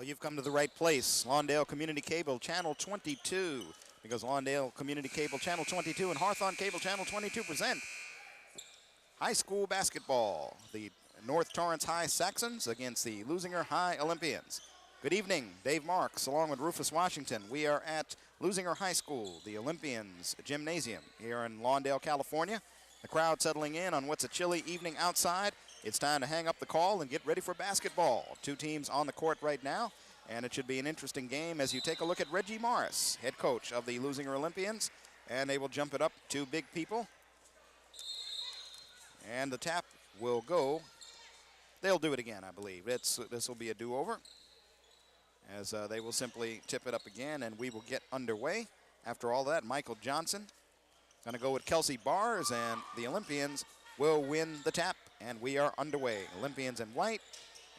Well, you've come to the right place. Lawndale Community Cable, Channel 22. Because Lawndale Community Cable, Channel 22, and Hawthorne Cable, Channel 22 present high school basketball. The North Torrance High Saxons against the Leuzinger High Olympians. Good evening, Dave Marks, along with Rufus Washington. We are at Leuzinger High School, the Olympians Gymnasium here in Lawndale, California. The crowd settling in on what's a chilly evening outside. It's time to hang up the call and get ready for basketball. Two teams on the court right now, and it should be an interesting game as you take a look at Reggie Morris, head coach of the Leuzinger Olympians, and they will jump it up to big people. And the tap will go. They'll do it again, I believe. This will be a do-over as they will simply tip it up again, and we will get underway. After all that, Michael Johnson going to go with Kelsey Bars, and the Olympians will win the tap, and we are underway. Olympians in white,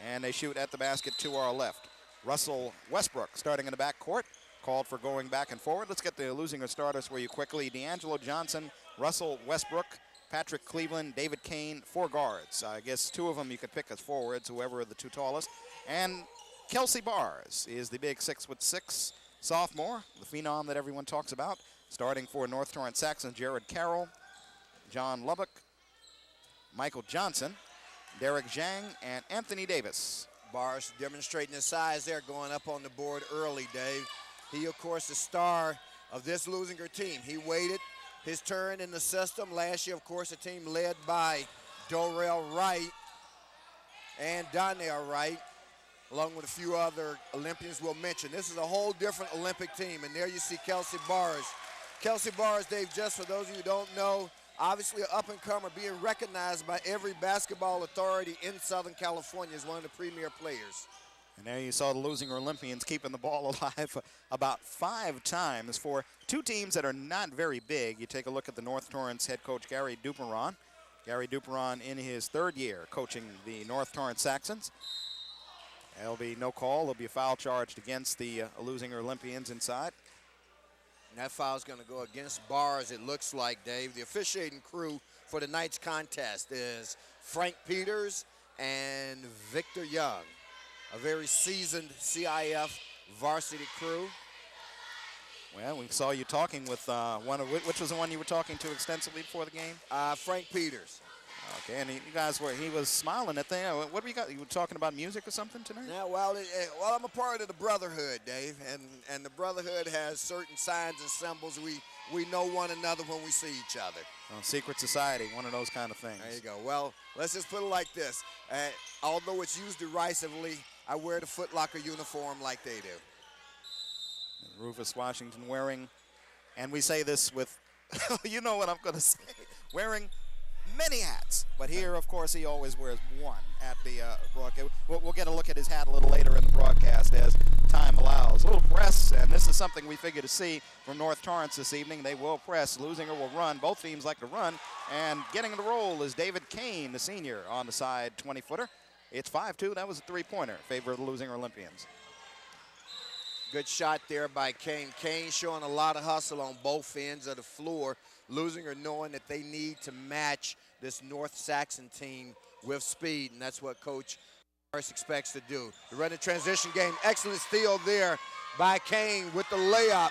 and they shoot at the basket to our left. Russell Westbrook starting in the backcourt, called for going back and forward. Let's get the Leuzinger starters for you quickly. D'Angelo Johnson, Russell Westbrook, Patrick Cleveland, David Kane, 4 guards. I guess 2 of them you could pick as forwards, whoever are the 2 tallest. And Kelsey Bars is the big 6'6" sophomore, the phenom that everyone talks about. Starting for North Torrance Saxon, Jared Carroll, John Lubbock, Michael Johnson, Derek Zhang, and Anthony Davis. Bars demonstrating his size there, going up on the board early, Dave. He, of course, the star of this Leuzinger team. He waited his turn in the system. Last year, of course, a team led by Dorrell Wright and Donnell Wright, along with a few other Olympians we'll mention. This is a whole different Olympic team, and there you see Kelsey Bars. Kelsey Bars, Dave, just for those of you who don't know, obviously an up-and-comer being recognized by every basketball authority in Southern California as one of the premier players. And there you saw the Leuzinger Olympians keeping the ball alive about 5 times for 2 teams that are not very big. You take a look at the North Torrance head coach, Gary Duperon. Gary Duperon in his 3rd year coaching the North Torrance Saxons. There'll be no call. There'll be a foul charged against the Leuzinger Olympians inside. And that foul is going to go against Bars, it looks like, Dave. The officiating crew for tonight's contest is Frank Peters and Victor Young, a very seasoned CIF varsity crew. Well, we saw you talking with which was the one you were talking to extensively before the game? Frank Peters. Okay, and he was smiling at them. What do you got? You were talking about music or something tonight? Yeah, well, I'm a part of the Brotherhood, Dave, and the Brotherhood has certain signs and symbols. We know one another when we see each other. Secret society, one of those kind of things. There you go. Well, let's just put it like this. Although it's used derisively, I wear the Foot Locker uniform like they do. And Rufus Washington wearing, and we say this with, you know what I'm going to say, wearing many hats, but here, of course, he always wears one at the broadcast. We'll get a look at his hat a little later in the broadcast as time allows. A little press, and this is something we figure to see from North Torrance this evening. They will press. Leuzinger will run. Both teams like to run, and getting in the roll is David Kane, the senior, on the side 20-footer. It's 5-2. That was a 3-pointer in favor of the Leuzinger Olympians. Good shot there by Kane. Kane showing a lot of hustle on both ends of the floor. Leuzinger knowing that they need to match this North Saxon team with speed, and that's what Coach Morris expects to do. The running transition game, excellent steal there by Kane with the layup.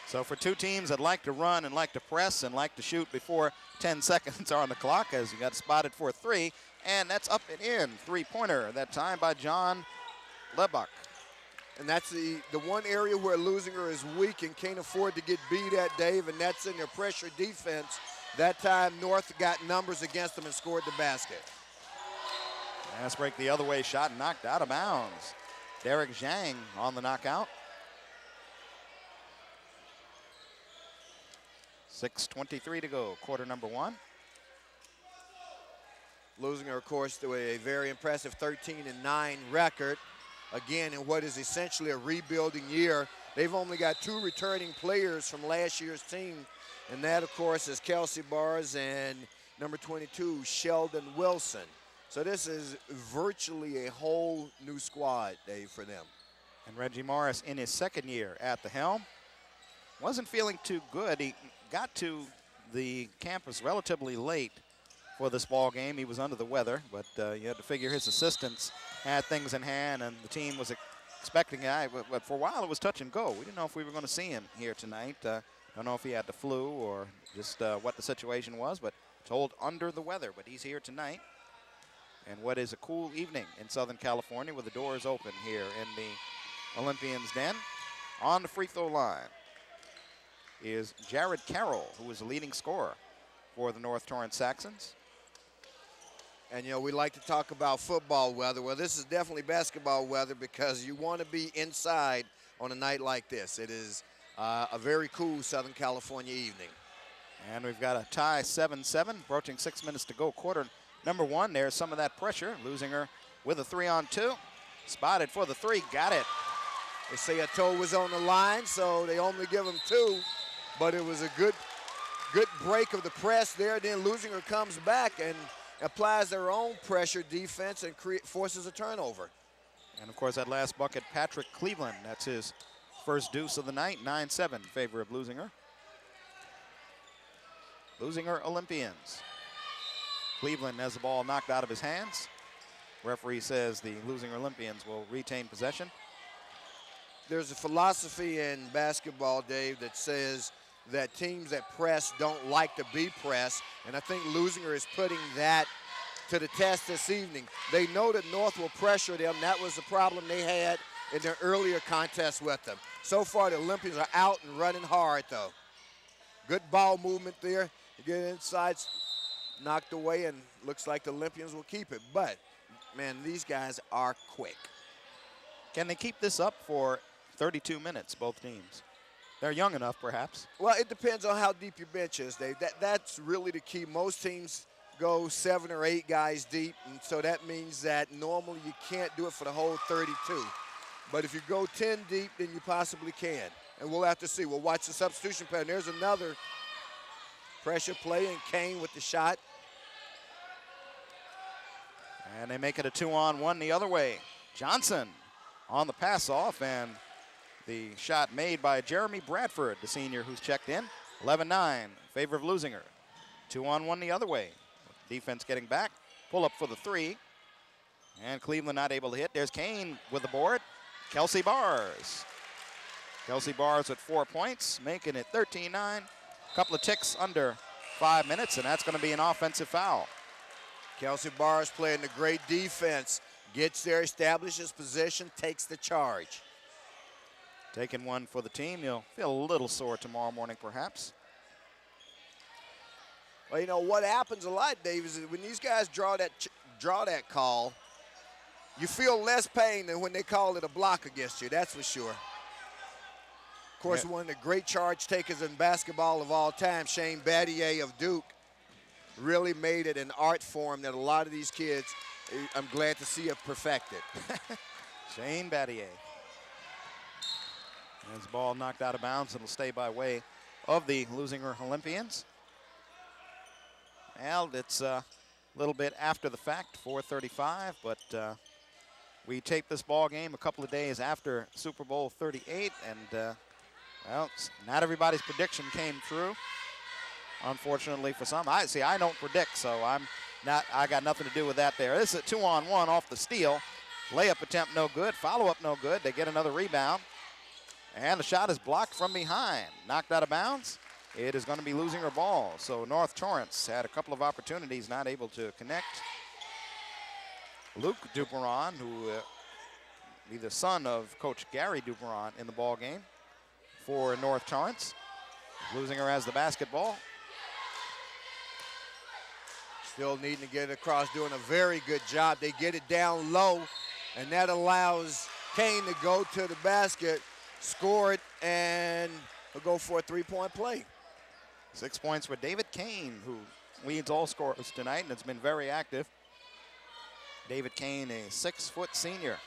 So for 2 teams that like to run and like to press and like to shoot before 10 seconds are on the clock, as you got spotted for 3, and that's up and in. 3-pointer that time by John Lebuck. And that's the one area where Leuzinger is weak and can't afford to get beat at, Dave, and that's in their pressure defense. That time, North got numbers against them and scored the basket. Fast break the other way, shot knocked out of bounds. Derek Zhang on the knockout. 6:23 to go, quarter number 1. Leuzinger, of course, to a very impressive 13-9 record. Again, in what is essentially a rebuilding year. They've only got 2 returning players from last year's team, and that, of course, is Kelsey Bars and number 22, Sheldon Wilson. So this is virtually a whole new squad, Dave, for them. And Reggie Morris in his 2nd year at the helm. Wasn't feeling too good. He got to the campus relatively late for this ball game. He was under the weather, but you had to figure his assistants had things in hand, and the team was expecting it. But for a while, it was touch and go. We didn't know if we were going to see him here tonight. Don't know if he had the flu or just what the situation was, but told under the weather. But he's here tonight. And what is a cool evening in Southern California with the doors open here in the Olympians' den. On the free throw line is Jared Carroll, who is the leading scorer for the North Torrance Saxons. And, you know, we like to talk about football weather. Well, this is definitely basketball weather because you want to be inside on a night like this. It is a very cool Southern California evening. And we've got a tie 7-7, approaching 6 minutes to go. Quarter number one, there's some of that pressure. Leuzinger with a 3-on-2. Spotted for the three, got it. They say a toe was on the line, so they only give him 2. But it was a good break of the press there. Then Leuzinger comes back and applies their own pressure defense and forces a turnover. And, of course, that last bucket, Patrick Cleveland. That's his first deuce of the night, 9-7 in favor of Leuzinger. Leuzinger Olympians. Cleveland has the ball knocked out of his hands. Referee says the Leuzinger Olympians will retain possession. There's a philosophy in basketball, Dave, that says that teams that press don't like to be pressed, and I think Leuzinger is putting that to the test this evening. They know that North will pressure them. That was the problem they had in their earlier contest with them. So far, the Olympians are out and running hard, though. Good ball movement there. You get inside, knocked away, and looks like the Olympians will keep it. But, man, these guys are quick. Can they keep this up for 32 minutes, both teams? They're young enough, perhaps. Well, it depends on how deep your bench is, Dave. That's really the key. Most teams go 7 or 8 guys deep, and so that means that normally you can't do it for the whole 32. But if you go 10 deep, then you possibly can. And we'll have to see. We'll watch the substitution pattern. There's another pressure play, and Kane with the shot. And they make it a 2-on-1 the other way. Johnson on the pass off, and the shot made by Jeremy Bradford, the senior who's checked in. 11-9 in favor of Leuzinger. 2-on-1 the other way. Defense getting back. Pull up for the three. And Cleveland not able to hit. There's Kane with the board. Kelsey Bars. Kelsey Bars with 4 points, making it 13-9. Couple of ticks under 5 minutes, and that's going to be an offensive foul. Kelsey Bars playing the great defense. Gets there, establishes position, takes the charge. Taking one for the team. You'll feel a little sore tomorrow morning, perhaps. Well, you know, what happens a lot, Dave, is when these guys draw that call, you feel less pain than when they call it a block against you, that's for sure. Of course, one of the great charge takers in basketball of all time, Shane Battier of Duke, really made it an art form that a lot of these kids, I'm glad to see, have perfected. Shane Battier. And his ball knocked out of bounds. It'll stay by way of the Leuzinger Olympians. Well, it's a little bit after the fact, 4:35, but we taped this ball game a couple of days after Super Bowl 38, and well, not everybody's prediction came true, unfortunately for some. I don't predict, so I got nothing to do with that there. This is a 2-on-1 off the steal. Layup attempt no good, follow-up no good. They get another rebound. And the shot is blocked from behind. Knocked out of bounds. It is going to be Leuzinger ball. So North Torrance had a couple of opportunities, not able to connect. Luke Duperon, who be the son of Coach Gary Duperon in the ball game for North Torrance. Leuzinger has the basketball. Still needing to get it across, doing a very good job. They get it down low, and that allows Kane to go to the basket, score it, and he'll go for a three-point play. 6 points for David Kane, who leads all scorers tonight and has been very active. David Kane, a 6-foot senior.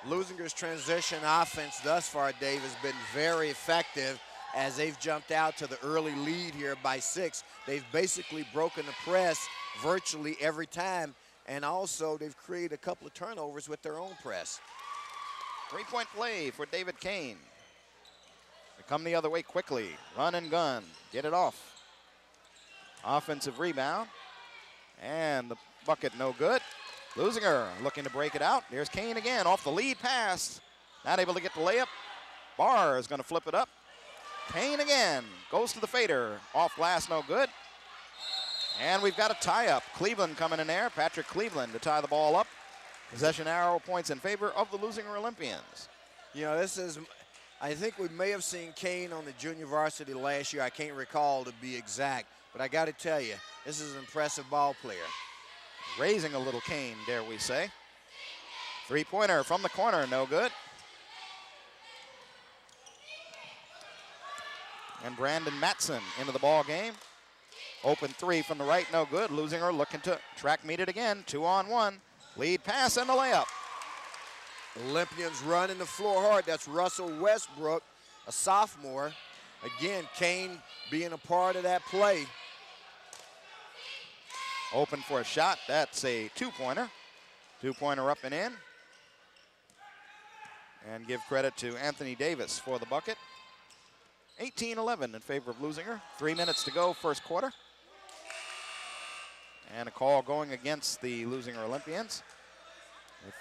Leuzinger's transition offense thus far, Dave, has been very effective as they've jumped out to the early lead here by 6. They've basically broken the press virtually every time, and also they've created a couple of turnovers with their own press. 3-point play for David Kane. They come the other way quickly. Run and gun. Get it off. Offensive rebound. And the bucket, no good. Leuzinger looking to break it out. There's Kane again off the lead pass. Not able to get the layup. Barr is going to flip it up. Kane again goes to the fader. Off glass, no good. And we've got a tie-up. Cleveland coming in there. Patrick Cleveland to tie the ball up. Possession arrow points in favor of the Leuzinger Olympians. You know, I think we may have seen Kane on the junior varsity last year. I can't recall to be exact, but I got to tell you, this is an impressive ball player. Raising a little Kane, dare we say. Three-pointer from the corner, no good. And Brandon Matson into the ball game. Open three from the right, no good. Leuzinger looking to track meet it again. 2-on-1. Lead pass and the layup. Olympians running the floor hard. That's Russell Westbrook, a sophomore. Again, Kane being a part of that play. Open for a shot. That's a two-pointer. Two-pointer up and in. And give credit to Anthony Davis for the bucket. 18-11 in favor of Leuzinger. 3 minutes to go, first quarter. And a call going against the Leuzinger Olympians,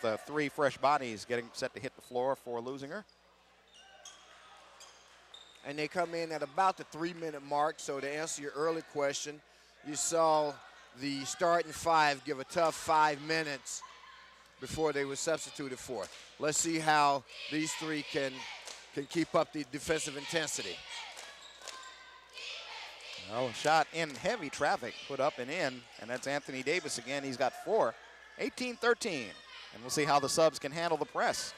with three fresh bodies getting set to hit the floor for Leuzinger. And they come in at about the 3-minute mark. So to answer your early question, you saw the starting five give a tough 5 minutes before they were substituted for. Let's see how these three can keep up the defensive intensity. Well, a shot in heavy traffic, put up and in, and that's Anthony Davis again. He's got 4, 18-13. And we'll see how the subs can handle the press.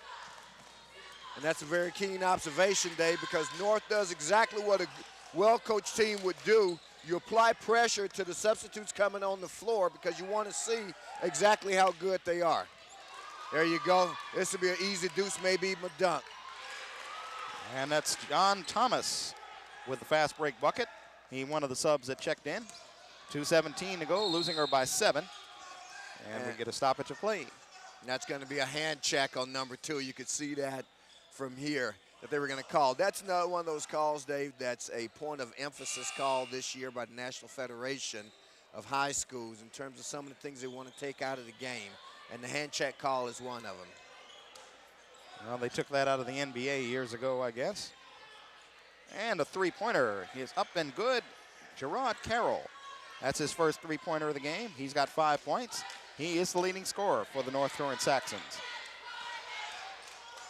And that's a very keen observation, Dave, because North does exactly what a well-coached team would do. You apply pressure to the substitutes coming on the floor because you want to see exactly how good they are. There you go. This will be an easy deuce, maybe even a dunk. And that's John Thomas with the fast break bucket. He one of the subs that checked in. 2:17 to go, Leuzinger by 7. And we get a stoppage of play. That's going to be a hand check on number 2. You could see that from here that they were going to call. That's another one of those calls, Dave, that's a point of emphasis call this year by the National Federation of High Schools in terms of some of the things they want to take out of the game. And the hand check call is one of them. Well, they took that out of the NBA years ago, I guess. And a three-pointer. He is up and good. Gerard Carroll. That's his first three-pointer of the game. He's got 5 points. He is the leading scorer for the North Torrance Saxons.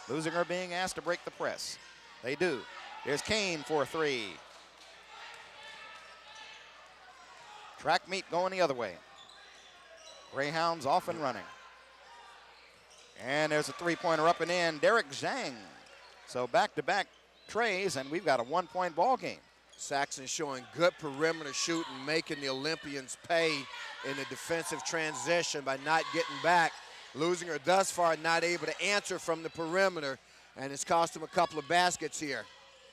Leuzinger being asked to break the press. They do. There's Kane for a 3. Track meet going the other way. Greyhounds off and running. And there's a three-pointer up and in. Derek Zhang. So back-to-back trays, and we've got a 1-point ball game. Saxon showing good perimeter shooting, making the Olympians pay in the defensive transition by not getting back. Leuzinger thus far not able to answer from the perimeter, and it's cost him a couple of baskets here.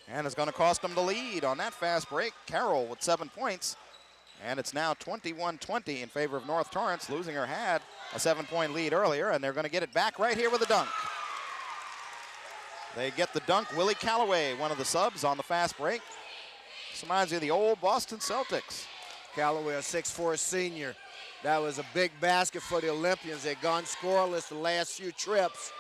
And it's going to cost them the lead on that fast break. Carroll with 7 points, and it's now 21-20 in favor of North Torrance. Leuzinger had a 7-point lead earlier, and they're going to get it back right here with a dunk. They get the dunk. Willie Calloway, one of the subs on the fast break. This reminds me of the old Boston Celtics. Calloway, a 6'4" senior. That was a big basket for the Olympians. They'd gone scoreless the last few trips.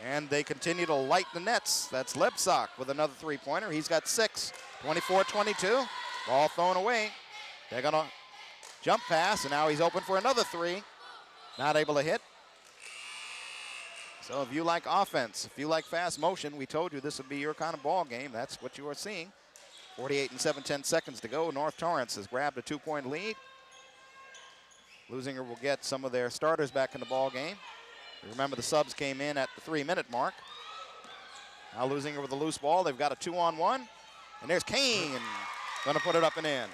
And they continue to light the nets. That's Lebsock with another three-pointer. He's got 6, 24-22. Ball thrown away. They're going to jump pass, and now he's open for another 3. Not able to hit. So if you like offense, if you like fast motion, we told you this would be your kind of ball game. That's what you are seeing. 48 and 7/10 seconds to go. North Torrance has grabbed a 2-point lead. Leuzinger will get some of their starters back in the ball game. Remember, the subs came in at the 3-minute mark. Now Leuzinger with a loose ball. They've got a 2-on-1. And there's Kane. Going to put it up and in.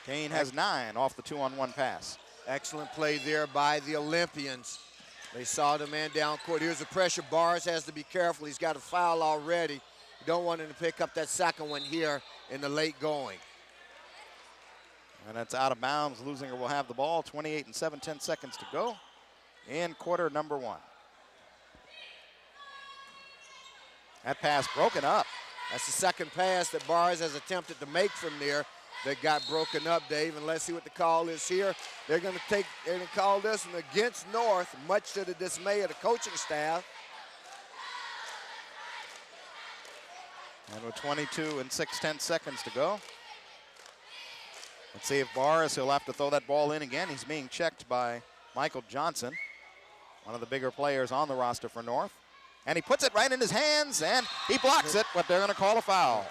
Kane has 9 off the 2-on-1 pass. Excellent play there by the Olympians. They saw the man down court. Here's the pressure. Bars has to be careful. He's got a foul already. You don't want him to pick up that second one here in the late going. And that's out of bounds. Leuzinger will have the ball. 28 and 7/10 seconds to go in quarter number 1. That pass broken up. That's the second pass that Bars has attempted to make from there. that got broken up, Dave, and let's see what the call is here. They're going to call this one against North, much to the dismay of the coaching staff. And with 22 and 6/10 seconds to go. Let's see if Barrs, he'll have to throw that ball in again. He's being checked by Michael Johnson, one of the bigger players on the roster for North. And he puts it right in his hands, and he blocks it, but they're going to call a foul.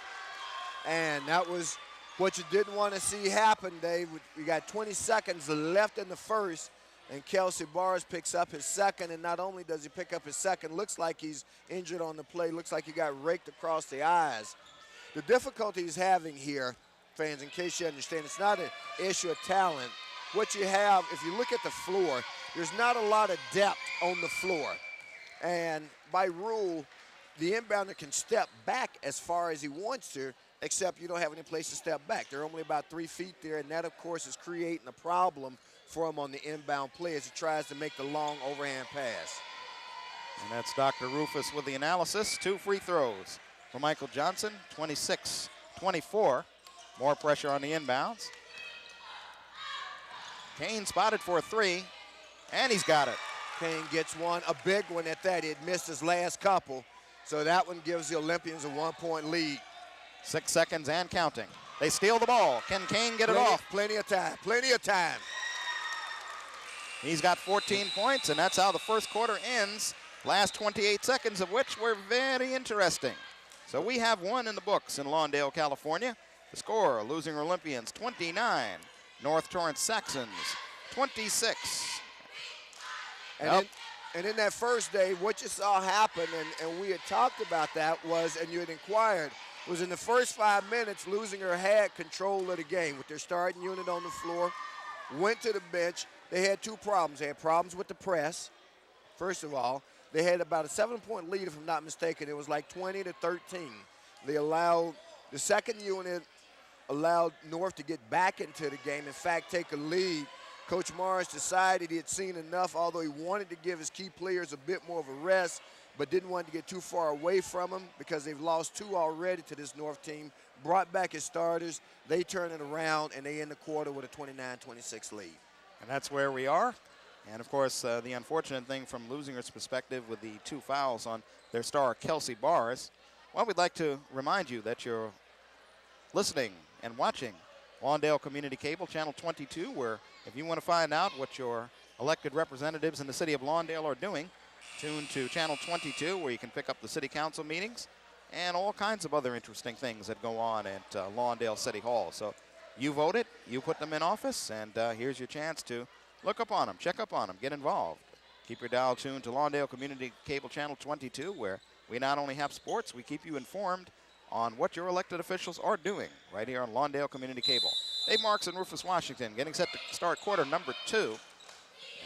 And that was what you didn't want to see happen, Dave. We got 20 seconds left in the first, and Kelsey Barrs picks up his second, and not only does he pick up his second, looks like he's injured on the play, looks like he got raked across the eyes. The difficulty he's having here, fans, in case you understand, it's not an issue of talent. What you have, if you look at the floor, there's not a lot of depth on the floor. And by rule, the inbounder can step back as far as he wants to, except you don't have any place to step back. They're only about 3 feet there, and that, of course, is creating a problem for him on the inbound play as he tries to make the long overhand pass. And that's Dr. Rufus with the analysis. 2 free throws for Michael Johnson, 26-24. More pressure on the inbounds. Kane spotted for a 3, and he's got it. Kane gets one, a big one at that. He had missed his last couple, so that one gives the Olympians a 1-point lead. 6 seconds and counting. They steal the ball. Can Kane get it off? Plenty of time. He's got 14 points, and that's how the first quarter ends. Last 28 seconds of which were very interesting. So we have one in the books in Lawndale, California. The score, Leuzinger Olympians 29, North Torrance Saxons 26. And in that first day, what you saw happen, and we had talked about that, and you had inquired, was in the first 5 minutes, Leuzinger had control of the game with their starting unit on the floor, went to the bench. They had 2 problems. They had problems with the press, first of all. They had about a 7-point lead, if I'm not mistaken. It was like 20-13. The second unit allowed North to get back into the game, in fact, take a lead. Coach Morris decided he had seen enough, although he wanted to give his key players a bit more of a rest, but didn't want to get too far away from them because they've lost 2 already to this North team. Brought back his starters. They turn it around, and they end the quarter with a 29-26 lead. And that's where we are. And, of course, the unfortunate thing from Leuzinger's perspective with the 2 fouls on their star, Kelsey Barrs, well, we'd like to remind you that you're listening and watching Lawndale Community Cable, Channel 22, where if you want to find out what your elected representatives in the city of Lawndale are doing, tune to Channel 22, where you can pick up the city council meetings and all kinds of other interesting things that go on at Lawndale City Hall. So you voted, you put them in office, and here's your chance to look up on them, check up on them, get involved. Keep your dial tuned to Lawndale Community Cable Channel 22, where we not only have sports, we keep you informed on what your elected officials are doing right here on Lawndale Community Cable. Dave Marks and Rufus Washington getting set to start quarter number 2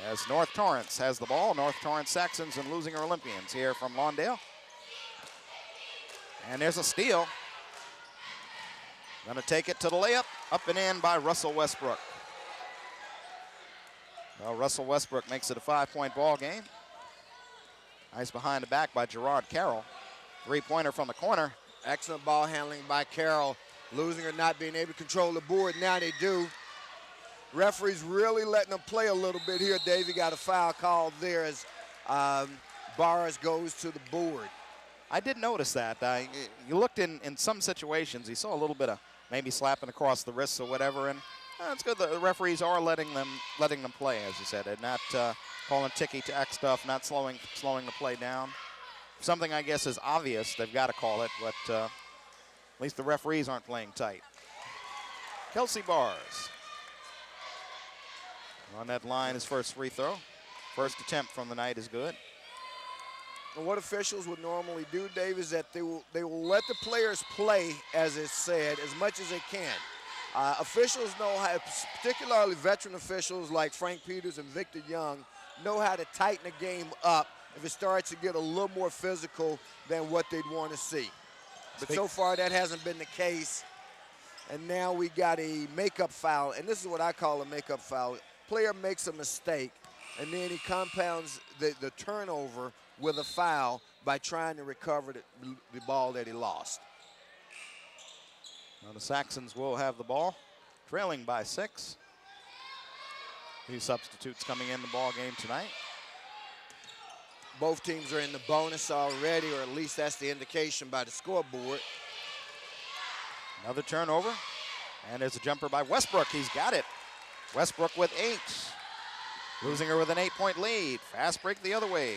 as North Torrance has the ball. North Torrance Saxons and Leuzinger Olympians here from Lawndale. And there's a steal. Going to take it to the layup, up and in by Russell Westbrook. Well, Russell Westbrook makes it a 5-point ball game. Nice behind the back by Gerard Carroll. 3-pointer from the corner. Excellent ball handling by Carroll. Leuzinger not being able to control the board. Now they do. Referee's really letting them play a little bit here. Davey got a foul called there as Barrs goes to the board. I did notice that. You looked in some situations. You saw a little bit of maybe slapping across the wrists or whatever, and it's good that the referees are letting them play, as you said, and not calling ticky-tack stuff, not slowing the play down. Something I guess is obvious, they've got to call it, but at least the referees aren't playing tight. Kelsey Barrs on that line, his first free throw. First attempt from the night is good. And what officials would normally do, Dave, is that they will let the players play, as it's said, as much as they can. Officials know how, particularly veteran officials like Frank Peters and Victor Young, know how to tighten the game up if it starts to get a little more physical than what they'd want to see. But so far, that hasn't been the case. And now we got a makeup foul, and this is what I call a makeup foul. Player makes a mistake, and then he compounds the turnover with a foul by trying to recover the ball that he lost. Well, the Saxons will have the ball. trailing by 6. These substitutes coming in the ball game tonight. Both teams are in the bonus already, or at least that's the indication by the scoreboard. Another turnover, and there's a jumper by Westbrook. He's got it. Westbrook with 8. Leuzinger with an 8-point lead. Fast break the other way.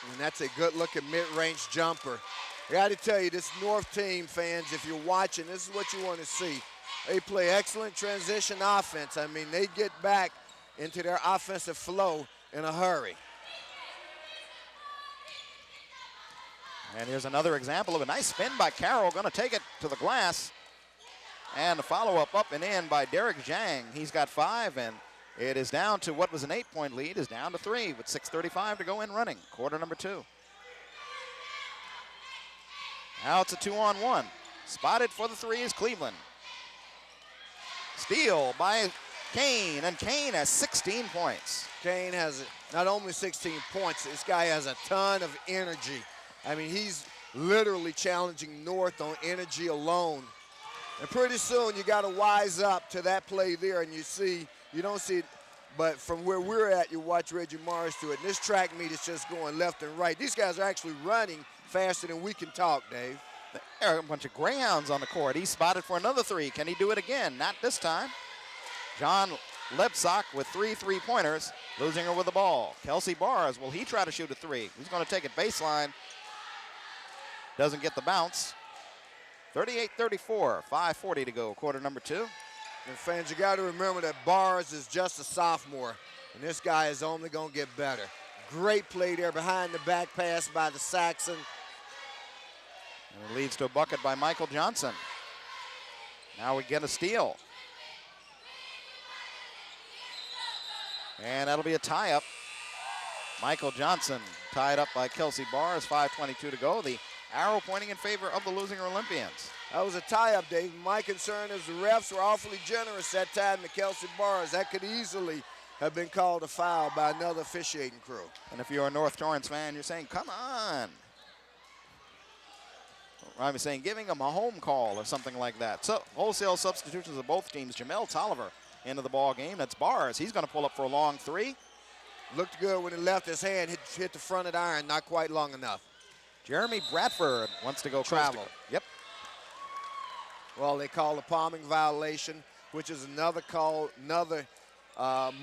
And that's a good-looking mid-range jumper. I got to tell you, this North team, fans, if you're watching, this is what you want to see. They play excellent transition offense. I mean, they get back into their offensive flow in a hurry. And here's another example of a nice spin by Carroll. Going to take it to the glass. And the follow-up up and in by Derek Zhang. He's got 5, and it is down to what was an 8-point lead is down to 3 with 6:35 to go in running. Quarter number 2. Now it's a 2-on-1. Spotted for the 3 is Cleveland. Steal by Kane, and Kane has 16 points. Kane has not only 16 points, this guy has a ton of energy. I mean, he's literally challenging North on energy alone. And pretty soon you got to wise up to that play there, and you don't see it, but from where we're at, you watch Reggie Morris do it. And this track meet is just going left and right. These guys are actually running faster than we can talk, Dave. There are a bunch of greyhounds on the court. He's spotted for another 3. Can he do it again? Not this time. John Lebsock with 3 3-pointers. Leuzinger with the ball. Kelsey Bars, will he try to shoot a 3? He's going to take it baseline. Doesn't get the bounce. 38-34, 5:40 to go, quarter number 2. And fans, you got to remember that Bars is just a sophomore, and this guy is only going to get better. Great play there behind the back pass by the Saxon. And it leads to a bucket by Michael Johnson. Now we get a steal. And that'll be a tie-up. Michael Johnson tied up by Kelsey Bars, 5:22 to go. The arrow pointing in favor of the Leuzinger Olympians. That was a tie-up, Dave. My concern is the refs were awfully generous that time to Kelsey Bars. That could easily have been called a foul by another officiating crew. And if you're a North Torrance fan, you're saying, come on. I'm saying giving them a home call or something like that. So wholesale substitutions of both teams. Jamel Tolliver into the ball game. That's Bars. He's going to pull up for a long 3. Looked good when he left his hand, hit the front of the iron, not quite long enough. Jeremy Bradford wants to go Travel. Yep. Well, they call a palming violation, which is another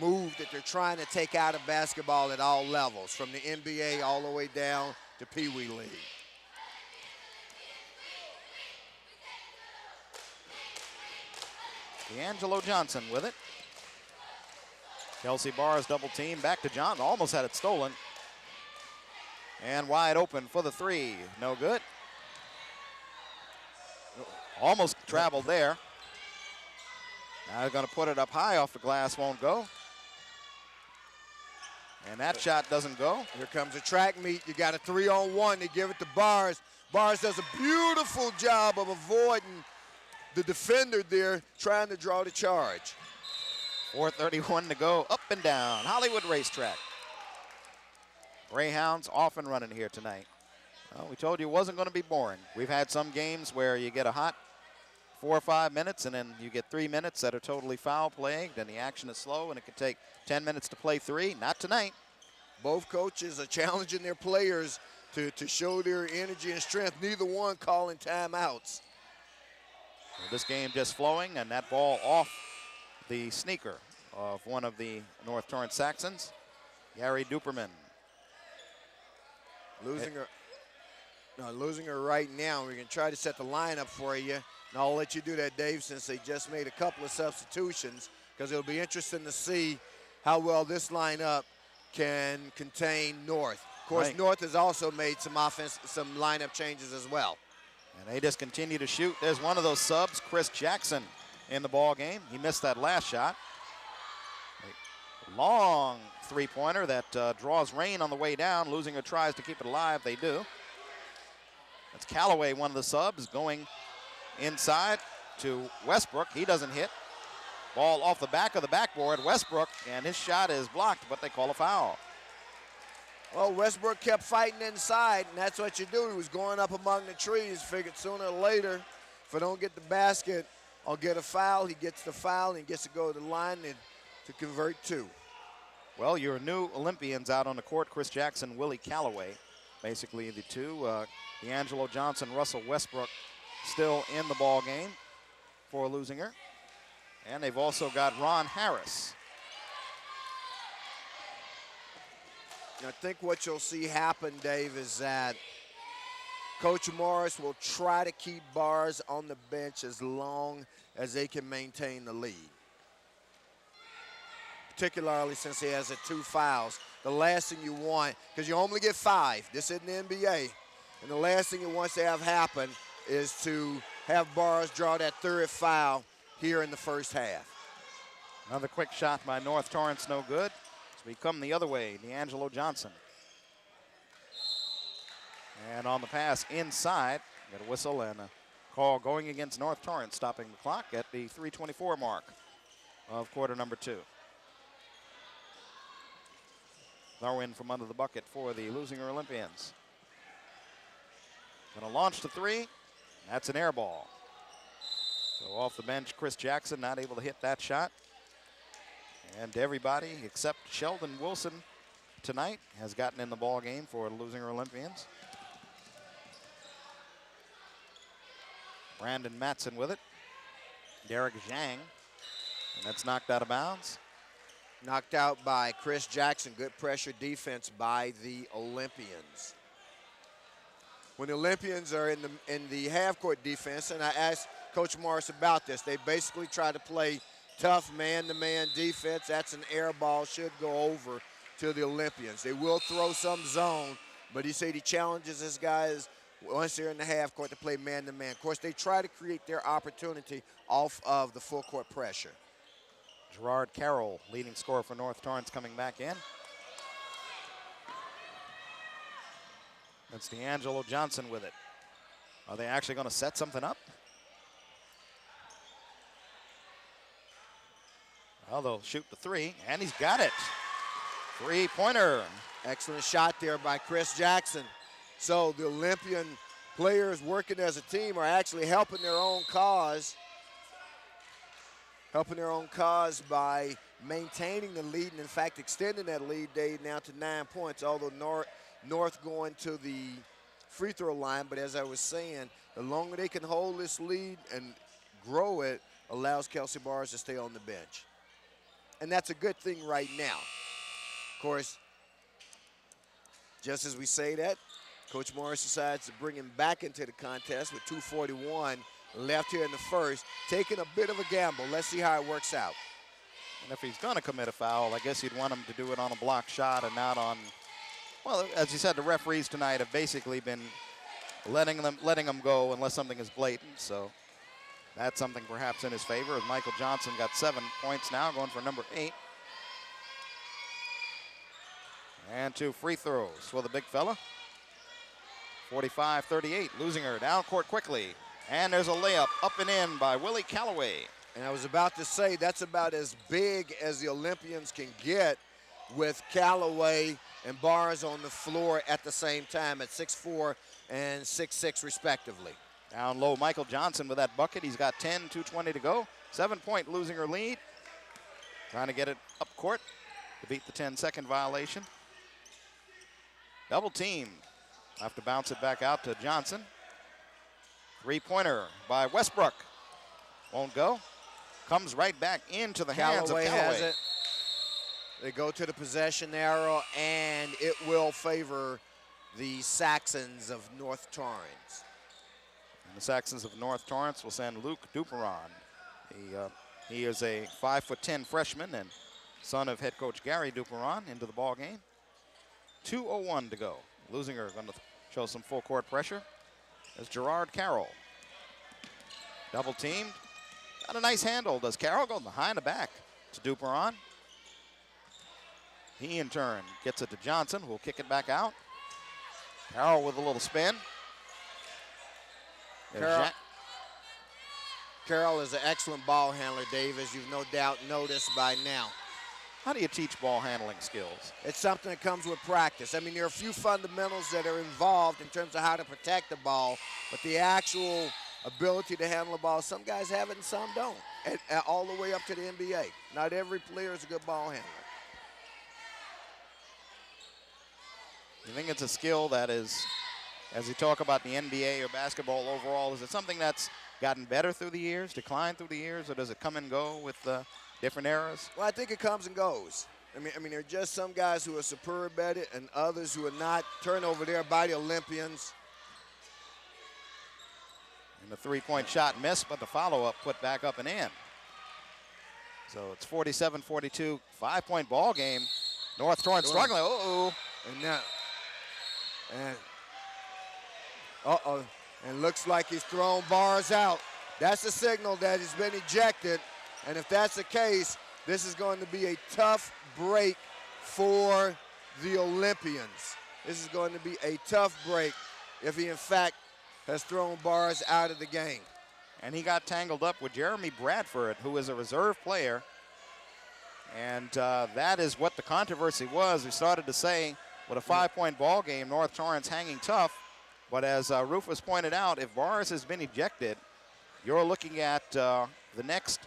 move that they're trying to take out of basketball at all levels, from the NBA all the way down to Pee Wee League. D'Angelo Johnson with it. Kelsey Bars double team, back to Johnson, almost had it stolen. And wide open for the 3, no good. Almost traveled there. Now they're going to put it up high off the glass, won't go. And that shot doesn't go. Here comes a track meet. You got a 3-on-1. They give it to Bars. Bars does a beautiful job of avoiding the defender there, trying to draw the charge. 4:31 to go, up and down, Hollywood Racetrack. Greyhounds off and running here tonight. Well, we told you it wasn't going to be boring. We've had some games where you get a hot 4 or 5 minutes, and then you get 3 minutes that are totally foul-plagued, and the action is slow, and it could take 10 minutes to play 3. Not tonight. Both coaches are challenging their players to show their energy and strength, neither one calling timeouts. Well, this game just flowing, and that ball off the sneaker of one of the North Torrance Saxons, Gary Duperman. Leuzinger right now. We're going to try to set the lineup for you. And I'll let you do that, Dave, since they just made a couple of substitutions, because it'll be interesting to see how well this lineup can contain North. Of course, right. North has also made some lineup changes as well. And they just continue to shoot. There's one of those subs, Chris Jackson, in the ball game. He missed that last shot. A long 3-pointer that draws rain on the way down. Leuzinger tries to keep it alive. They do. That's Callaway, one of the subs, going inside to Westbrook. He doesn't hit. Ball off the back of the backboard. Westbrook, and his shot is blocked, but they call a foul. Well, Westbrook kept fighting inside, and that's what you do. He was going up among the trees. Figured sooner or later, if I don't get the basket or get a foul. He gets the foul and gets to go to the line and to convert 2. Well, your new Olympians out on the court, Chris Jackson, Willie Calloway. Basically the two. D'Angelo Johnson, Russell Westbrook still in the ball game for Leuzinger. And they've also got Ron Harris. I think what you'll see happen, Dave, is that Coach Morris will try to keep Bars on the bench as long as they can maintain the lead, particularly since he has 2 fouls. The last thing you want, because you only get 5. This isn't the NBA. And the last thing you want to have happen is to have Bars draw that 3rd foul here in the first half. Another quick shot by North Torrance, no good. So we come the other way, D'Angelo Johnson. And on the pass inside, got a whistle and a call going against North Torrance, stopping the clock at the 3:24 mark of quarter number 2. Throw in from under the bucket for the Leuzinger Olympians. Gonna launch the 3. That's an air ball. So off the bench, Chris Jackson not able to hit that shot. And everybody except Sheldon Wilson tonight has gotten in the ball game for the Leuzinger Olympians. Brandon Matson with it. Derek Zhang. And that's knocked out of bounds. Knocked out by Chris Jackson. Good pressure defense by the Olympians. When the Olympians are in the half-court defense, and I asked Coach Morris about this, they basically try to play tough man-to-man defense. That's an air ball, should go over to the Olympians. They will throw some zone, but he said he challenges his guys once they're in the half court to play man-to-man. Of course, they try to create their opportunity off of the full court pressure. Gerard Carroll, leading scorer for North Torrance, coming back in. That's D'Angelo Johnson with it. Are they actually going to set something up? Well, they'll shoot the 3, and he's got it. 3-pointer. Excellent shot there by Chris Jackson. So the Olympian players working as a team are actually helping their own cause. Helping their own cause by maintaining the lead and, in fact, extending that lead, Dave, now to 9 points, although North going to the free throw line. But as I was saying, the longer they can hold this lead and grow it, allows Kelsey Bars to stay on the bench. And that's a good thing right now. Of course, just as we say that, Coach Morris decides to bring him back into the contest with 2:41 left here in the first, taking a bit of a gamble. Let's see how it works out. And if he's going to commit a foul, I guess you'd want him to do it on a block shot and not on, well, as you said, the referees tonight have basically been letting them go unless something is blatant. So that's something perhaps in his favor, as Michael Johnson got 7 points now, going for number 8. And 2 free throws for the big fella. 45-38, Leuzinger down court quickly. And there's a layup up and in by Willie Calloway. And I was about to say, that's about as big as the Olympians can get with Calloway and Barnes on the floor at the same time at 6'4" and 6'6" respectively. Down low, Michael Johnson with that bucket. He's got 10, 2:20 to go. 7-point Leuzinger lead. Trying to get it up court to beat the 10-second violation. Double team. Have to bounce it back out to Johnson. 3-pointer by Westbrook. Won't go. Comes right back into the hands of Calloway. Has it. They go to the possession arrow, and it will favor the Saxons of North Torrance. And the Saxons of North Torrance will send Luke Duperon. He is a 5'10" freshman and son of head coach Gary Duperon into the ball game. 2:01 to go. Leuzinger going to show some full court pressure. There's Gerard Carroll. Double teamed. Got a nice handle. Does Carroll go behind the back to Duperon? He in turn gets it to Johnson, who will kick it back out. Carroll with a little spin. Carroll is an excellent ball handler, Dave, as you've no doubt noticed by now. How do you teach ball handling skills? It's something that comes with practice. I mean, there are a few fundamentals that are involved in terms of how to protect the ball, but the actual ability to handle the ball. Some guys have it and some don't, and all the way up to the NBA. Not every player is a good ball handler. You think it's a skill that is, as you talk about the NBA or basketball overall, is it something that's gotten better through the years, declined through the years, or does it come and go with different eras? Well, I think it comes and goes. I mean, there are just some guys who are superb at it and others who are not. Turnover there by the Olympians. And the three-point shot missed, but the follow-up put back up and in. So it's 47-42, 5-point ball game. North Torrance struggling. Uh-oh. And now, and looks like he's thrown Bars out. That's a signal that he's been ejected. And if that's the case, this is going to be a tough break for the Olympians. This is going to be a tough break if he, in fact, has thrown Bars out of the game. And he got tangled up with Jeremy Bradford, who is a reserve player. And that is what the controversy was. We started to say, with a 5-point ball game, North Torrance hanging tough. But as Rufus pointed out, if Bars has been ejected, you're looking at the next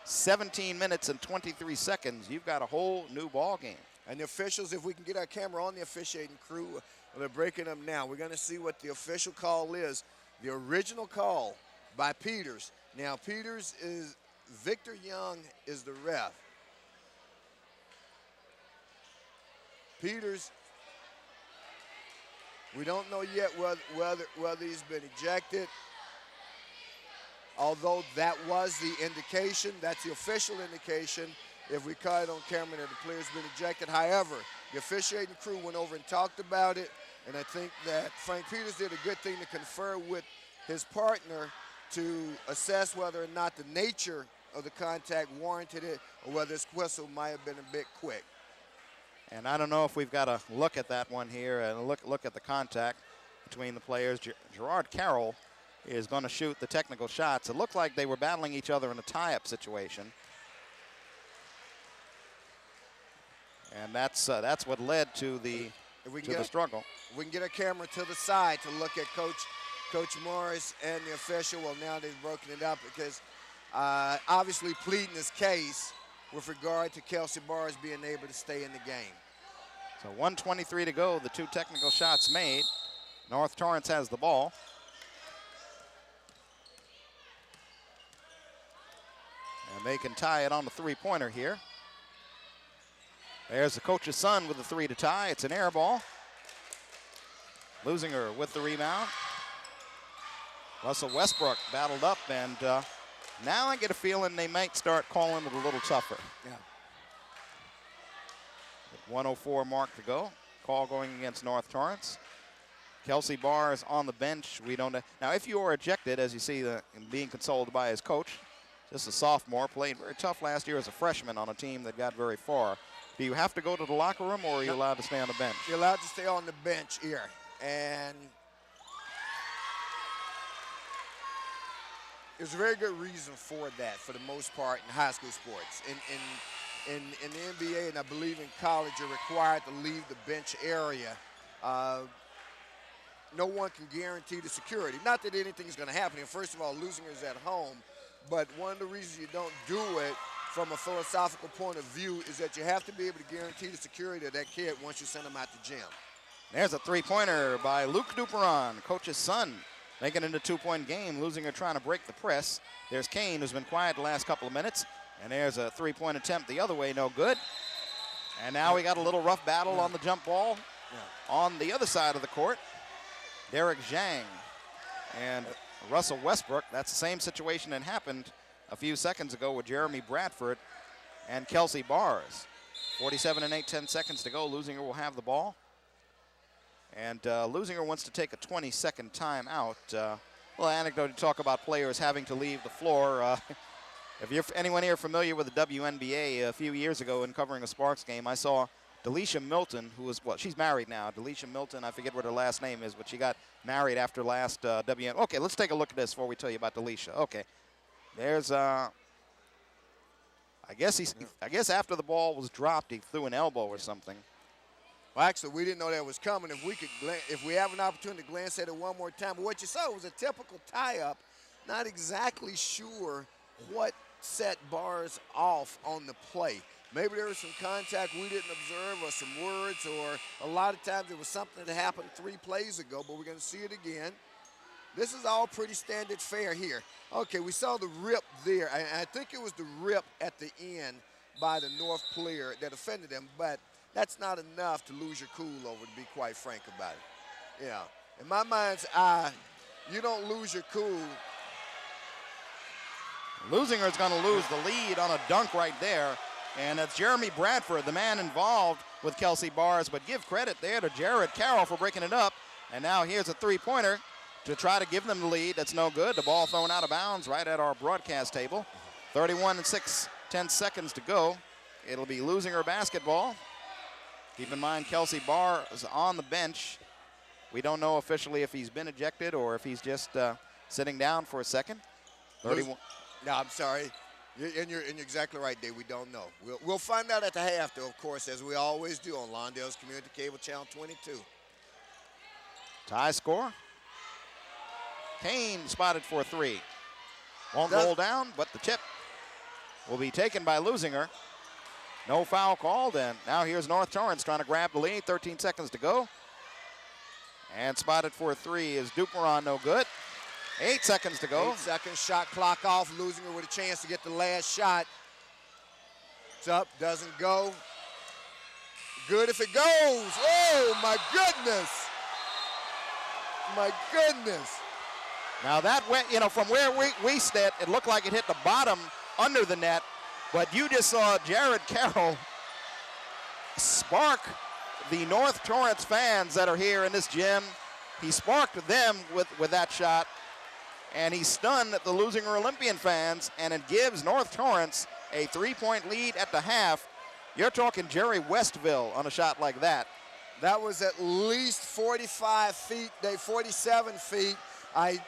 17 minutes and 23 seconds. You've got a whole new ball game. And the officials, if we can get our camera on the officiating crew, they're breaking them now. We're going to see what the official call is. The original call by Peters. Now, Peters is, Victor Young is the ref. Peters, we don't know yet whether he's been ejected. Although that was the indication, that's the official indication, if we caught it on camera that the player's been ejected. However, the officiating crew went over and talked about it, and I think that Frank Peters did a good thing to confer with his partner to assess whether or not the nature of the contact warranted it or whether his whistle might have been a bit quick. And I don't know if we've got to look at that one here and look at the contact between the players. Gerard Carroll is going to shoot the technical shots. It looked like they were battling each other in a tie-up situation. And that's what led to the struggle. We can get a camera to the side to look at Coach Morris and the official. Well, now they've broken it up because obviously pleading his case with regard to Kelsey Bars being able to stay in the game. So 1:23 to go, the two technical shots made. North Torrance has the ball. And they can tie it on the three-pointer here. There's the coach's son with the three to tie. It's an air ball. Leuzinger with the rebound. Russell Westbrook battled up, and now I get a feeling they might start calling it a little tougher. Yeah. 1:04 mark to go. Call going against North Torrance. Kelsey Bars on the bench. We don't. Now, if you are ejected, as you see, being consoled by his coach, just a sophomore, played very tough last year as a freshman on a team that got very far. Do you have to go to the locker room, or are you allowed to stay on the bench? You're allowed to stay on the bench here, and there's a very good reason for that, for the most part, in high school sports. In the NBA, and I believe in college, you're required to leave the bench area. No one can guarantee the security. Not that anything's going to happen. And first of all, Leuzinger is at home, but one of the reasons you don't do it from a philosophical point of view is that you have to be able to guarantee the security of that kid once you send him out the gym. There's a three-pointer by Luke Duperon, coach's son, making it a two-point game. Leuzinger trying to break the press. There's Kane, who's been quiet the last couple of minutes. And there's a three-point attempt the other way, no good. And now we got a little rough battle on the jump ball. On the other side of the court, Derek Zhang and Russell Westbrook. That's the same situation that happened a few seconds ago with Jeremy Bradford and Kelsey Bars. 47 and 8, 10 seconds to go. Leuzinger will have the ball. And Leuzinger wants to take a 20-second timeout. Well, anecdote to talk about players having to leave the floor. If you're anyone here familiar with the WNBA, a few years ago in covering a Sparks game, I saw Delisha Milton, who was, well, she's married now. Delisha Milton, I forget what her last name is, but she got married after last WNBA. Okay, let's take a look at this before we tell you about Delisha. Okay, there's, I guess after the ball was dropped, he threw an elbow or something. Well, actually, we didn't know that was coming. If we have an opportunity to glance at it one more time, but what you saw was a typical tie-up not exactly sure what set Bars off on the play. Maybe there was some contact we didn't observe or some words, or a lot of times it was something that happened 3 plays ago, but we're going to see it again. This is all pretty standard fare here. Okay, we saw the rip there. I think it was the rip at the end by the North player that offended him, but that's not enough to lose your cool over, to be quite frank about it. Yeah. In my mind's eye, you don't lose your cool. Leuzinger is going to lose the lead on a dunk right there. And it's Jeremy Bradford, the man involved with Kelsey Bars. But give credit there to Jared Carroll for breaking it up. And now here's a three-pointer to try to give them the lead. That's no good. The ball thrown out of bounds right at our broadcast table. 31-6, 10 seconds to go. It'll be Leuzinger basketball. Keep in mind, Kelsey Barr is on the bench. We don't know officially if he's been ejected or if he's just sitting down for a second. 31. No, I'm sorry. You're exactly right, Dave. We don't know. We'll find out at the half, though, of course, as we always do on Lawndale's Community Cable Channel 22. Tie score. Kane spotted for 3. Won't roll down, but the tip will be taken by Leuzinger. No foul called, and now here's North Torrance trying to grab the lead. 13 seconds to go. And spotted for 3 is Duperon, no good. 8 seconds to go. 8 seconds, shot clock off. Leuzinger with a chance to get the last shot. It's up, doesn't go. Good if it goes. Oh, my goodness. My goodness. Now that went, from where we stood, it looked like it hit the bottom under the net, but you just saw Jared Carroll spark the North Torrance fans that are here in this gym. He sparked them with that shot, and he stunned the Leuzinger Olympian fans, and it gives North Torrance a 3-point lead at the half. You're talking Jerry Westville on a shot like that. That was at least 45 feet, 47 feet. I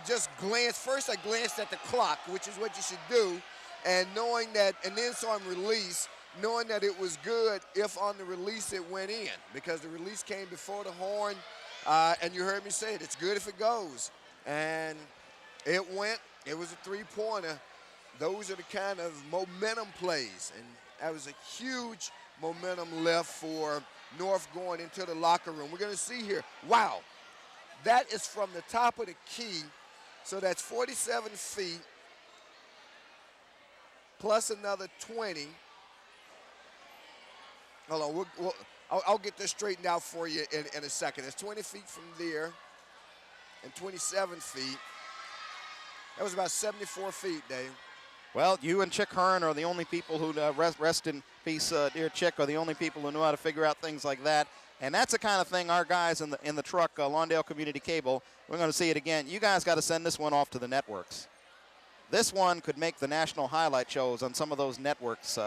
just glanced. First I glanced at the clock, which is what you should do, and knowing that, and then saw him release, knowing that it was good if on the release it went in, because the release came before the horn, and you heard me say it, it's good if it goes. And it went. It was a three-pointer. Those are the kind of momentum plays, and that was a huge momentum lift for North going into the locker room. We're going to see here, wow, that is from the top of the key, so that's 47 feet plus another 20. Hold on, I'll get this straightened out for you in a second. It's 20 feet from there and 27 feet. That was about 74 feet, Dave. Well, you and Chick Hearn are the only people who rest in peace, dear Chick, are the only people who know how to figure out things like that. And that's the kind of thing our guys in the truck, Lawndale Community Cable, we're going to see it again. You guys got to send this one off to the networks. This one could make the national highlight shows on some of those networks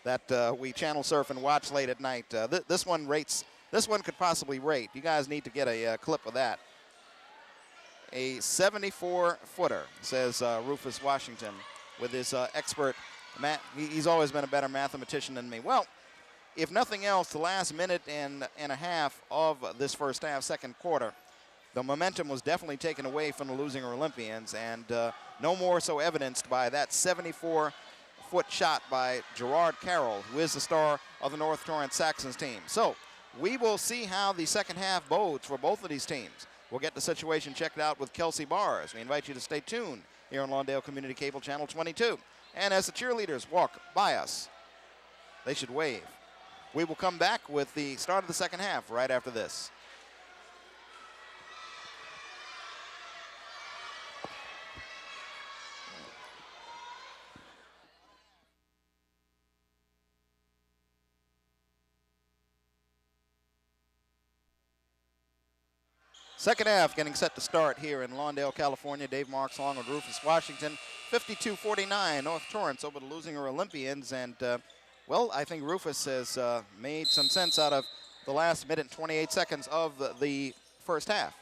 that we channel surf and watch late at night. This one could possibly rate. You guys need to get a clip of that. A 74-footer, says Rufus Washington, with his expert math. He's always been a better mathematician than me. Well, if nothing else, the last minute and a half of this first half, second quarter, the momentum was definitely taken away from the Leuzinger Olympians, and no more so evidenced by that 74-foot shot by Gerard Carroll, who is the star of the North Torrance Saxons team. So we will see how the second half bodes for both of these teams. We'll get the situation checked out with Kelsey Bars. We invite you to stay tuned here on Lawndale Community Cable Channel 22. And as the cheerleaders walk by us, they should wave. We will come back with the start of the second half right after this. Second half getting set to start here in Lawndale, California. Dave Marks along with Rufus Washington. 52-49, North Torrance over the Leuzinger Olympians. And, well, I think Rufus has made some sense out of the last minute and 28 seconds of the first half.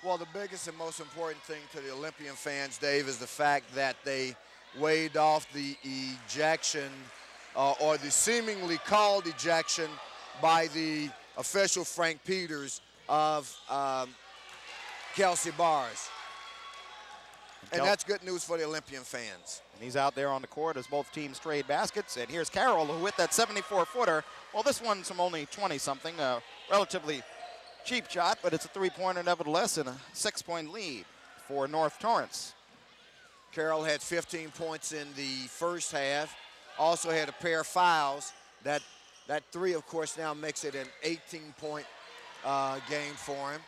Well, the biggest and most important thing to the Olympian fans, Dave, is the fact that they waved off the ejection or the seemingly called ejection by the official Frank Peters of Kelsey Bars. And that's good news for the Olympian fans. And he's out there on the court as both teams trade baskets. And here's Carroll, who with that 74-footer. Well, this one's from only 20-something, relatively cheap shot, but it's a three-pointer nevertheless, and a 6-point lead for North Torrance. Carroll had 15 points in the first half. Also had a pair of fouls. That three, of course, now makes it an 18-point game for him.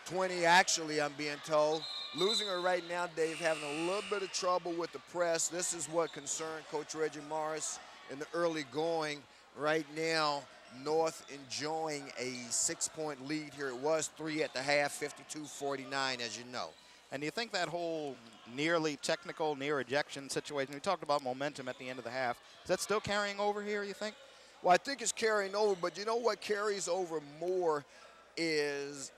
20, actually, I'm being told. Leuzinger right now, Dave, having a little bit of trouble with the press. This is what concerned Coach Reggie Morris in the early going. Right now, North enjoying a 6-point lead here. It was 3 at the half, 52-49, as you know. And do you think that whole nearly technical, near ejection situation, we talked about momentum at the end of the half, is that still carrying over here, you think? Well, I think it's carrying over, but you know what carries over more is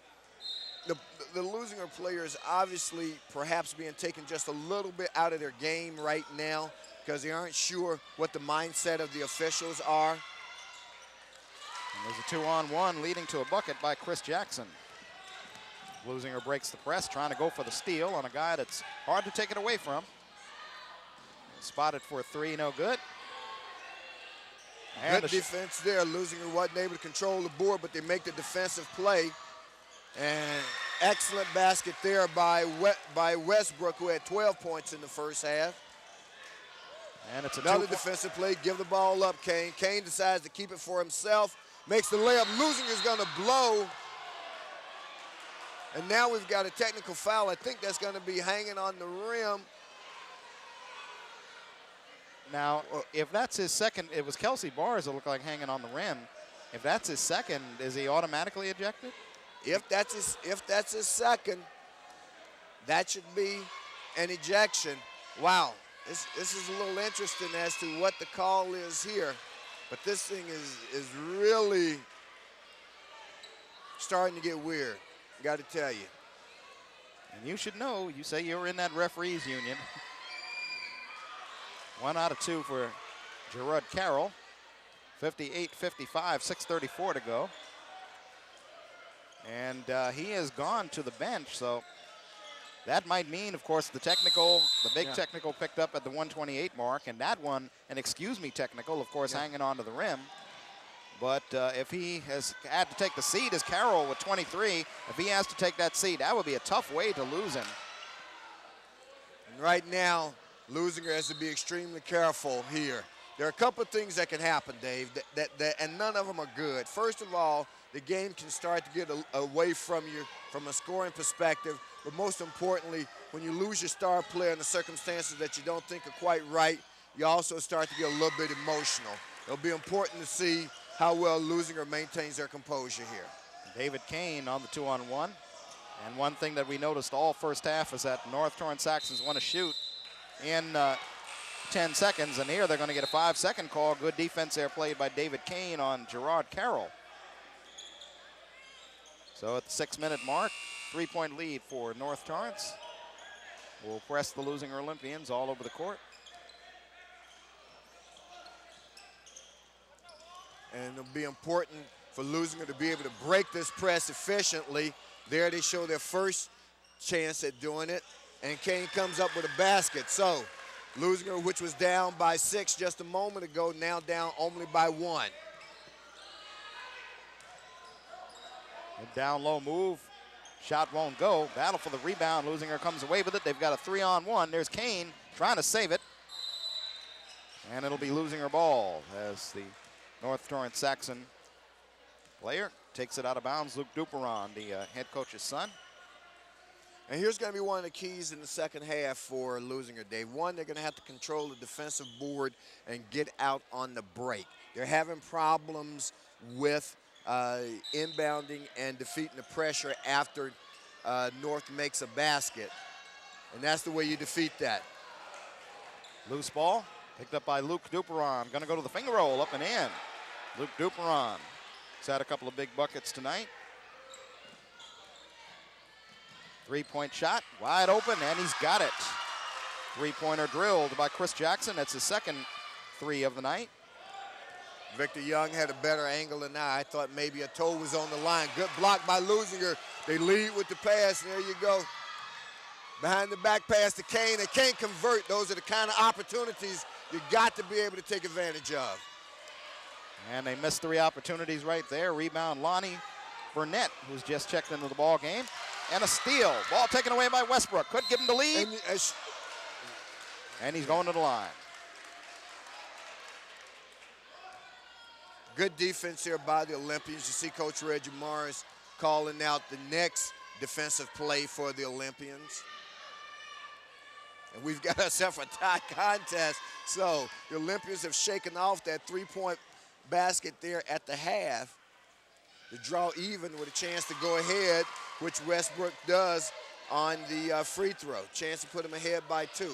the Leuzinger players obviously perhaps being taken just a little bit out of their game right now because they aren't sure what the mindset of the officials are. And there's a 2-on-1 leading to a bucket by Chris Jackson. Leuzinger breaks the press, trying to go for the steal on a guy that's hard to take it away from. Spotted for a three, no good. And good defense there. Leuzinger wasn't able to control the board, but they make the defensive play. And excellent basket there by Westbrook, who had 12 points in the first half. And it's another defensive play. Give the ball up, Kane. Kane decides to keep it for himself. Makes the layup. Leuzinger's going to blow. And now we've got a technical foul. I think that's going to be hanging on the rim. Now, if that's his second, it was Kelsey Barrs that looked like hanging on the rim. If that's his second, is he automatically ejected? If that's his second, that should be an ejection. Wow, this is a little interesting as to what the call is here. But this thing is really starting to get weird, got to tell you. And you should know, you say you're in that referees union. 1 out of 2 for Gerard Carroll. 58-55, 6:34 to go. And he has gone to the bench, so that might mean, of course, the big technical picked up at the 128 mark, and that one, an excuse me technical, of course, hanging onto the rim. But if he has had to take the seat as Carroll with 23, if he has to take that seat, that would be a tough way to lose him. And right now, Leuzinger has to be extremely careful here. There are a couple of things that can happen, Dave, and none of them are good. First of all, the game can start to get away from you from a scoring perspective. But most importantly, when you lose your star player in the circumstances that you don't think are quite right, you also start to get a little bit emotional. It'll be important to see how well Leuzinger maintains their composure here. David Kane on the 2-on-1. And one thing that we noticed all first half is that North Torrance Saxons want to shoot in 10 seconds. And here they're going to get a 5-second call. Good defense there played by David Kane on Gerard Carroll. So at the 6-minute mark, 3-point lead for North Torrance. We'll press the Leuzinger Olympians all over the court. And it'll be important for Leuzinger to be able to break this press efficiently. There they show their first chance at doing it. And Kane comes up with a basket. So Leuzinger, which was down by 6 just a moment ago, now down only by 1. A down low move. Shot won't go. Battle for the rebound. Leuzinger comes away with it. They've got a 3-on-1. There's Kane trying to save it. And it'll be Leuzinger ball as the North Torrance Saxon player takes it out of bounds. Luke Duperon, the head coach's son. And here's going to be one of the keys in the second half for Leuzinger, Dave. One, they're going to have to control the defensive board and get out on the break. They're having problems with inbounding and defeating the pressure after North makes a basket. And that's the way you defeat that. Loose ball picked up by Luke Duperon. Going to go to the finger roll, up and in. Luke Duperon has had a couple of big buckets tonight. 3-point shot, wide open, and he's got it. 3-pointer drilled by Chris Jackson. That's his second 3 of the night. Victor Young had a better angle than I thought maybe a toe was on the line. Good block by Leuzinger. They lead with the pass, and there you go. Behind the back pass to Kane. They can't convert. Those are the kind of opportunities you got to be able to take advantage of. And they missed 3 opportunities right there. Rebound, Lonnie Burnett, who's just checked into the ball game. And a steal. Ball taken away by Westbrook. Could give him the lead. And he's going to the line. Good defense here by the Olympians. You see Coach Reggie Morris calling out the next defensive play for the Olympians. And we've got ourselves a tie contest. So the Olympians have shaken off that 3-point basket there at the half to draw even with a chance to go ahead, which Westbrook does on the free throw. Chance to put him ahead by 2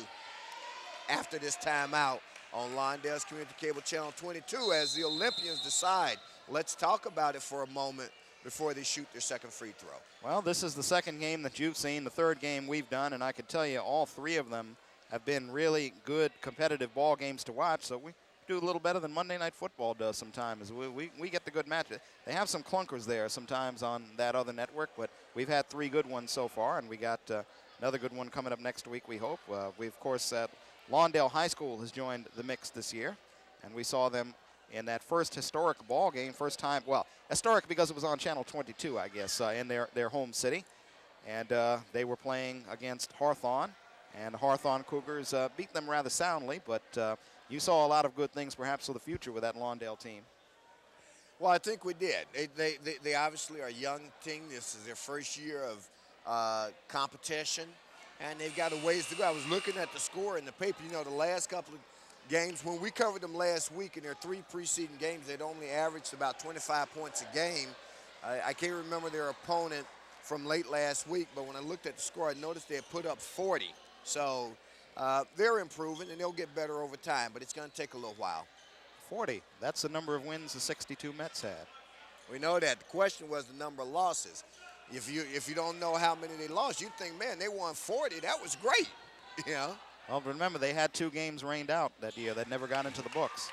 after this timeout on Lawndale's Community Cable Channel 22 as the Olympians decide. Let's talk about it for a moment before they shoot their second free throw. Well, this is the second game that you've seen, the third game we've done, and I can tell you all 3 of them have been really good competitive ball games to watch, so we do a little better than Monday Night Football does sometimes. We get the good matches. They have some clunkers there sometimes on that other network, but we've had 3 good ones so far, and we got another good one coming up next week, we hope. We, of course, Lawndale High School has joined the mix this year, and we saw them in that first historic ball game, first time, well, historic because it was on Channel 22, I guess, in their home city. And they were playing against Hawthorne, and the Hawthorne Cougars beat them rather soundly, but you saw a lot of good things perhaps for the future with that Lawndale team. Well, I think we did. They obviously are a young team. This is their first year of competition, and they've got a ways to go. I was looking at the score in the paper. You know, the last couple of games, when we covered them last week in their 3 preceding games, they'd only averaged about 25 points a game. I can't remember their opponent from late last week, but when I looked at the score, I noticed they had put up 40. So they're improving, and they'll get better over time, but it's going to take a little while. 40, that's the number of wins the 62 Mets had. We know that. The question was the number of losses. If you don't know how many they lost, you think, man, they won 40. That was great, you know. Well, remember, they had 2 games rained out that year that never got into the books.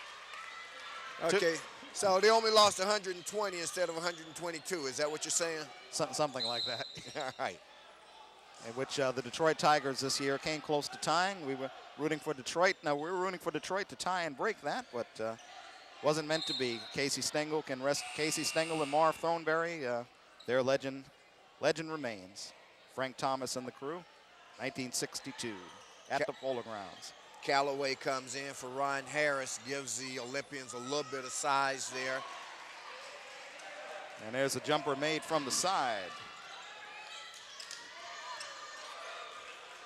Okay, so they only lost 120 instead of 122. Is that what you're saying? Something like that. All right. In which the Detroit Tigers this year came close to tying. We were rooting for Detroit. Now, we were rooting for Detroit to tie and break that, but wasn't meant to be. Casey Stengel can rest. Casey Stengel and Marv Thornberry, their legend remains. Frank Thomas and the crew, 1962. At the Polo Grounds. Callaway comes in for Ryan Harris, gives the Olympians a little bit of size there. And there's a jumper made from the side.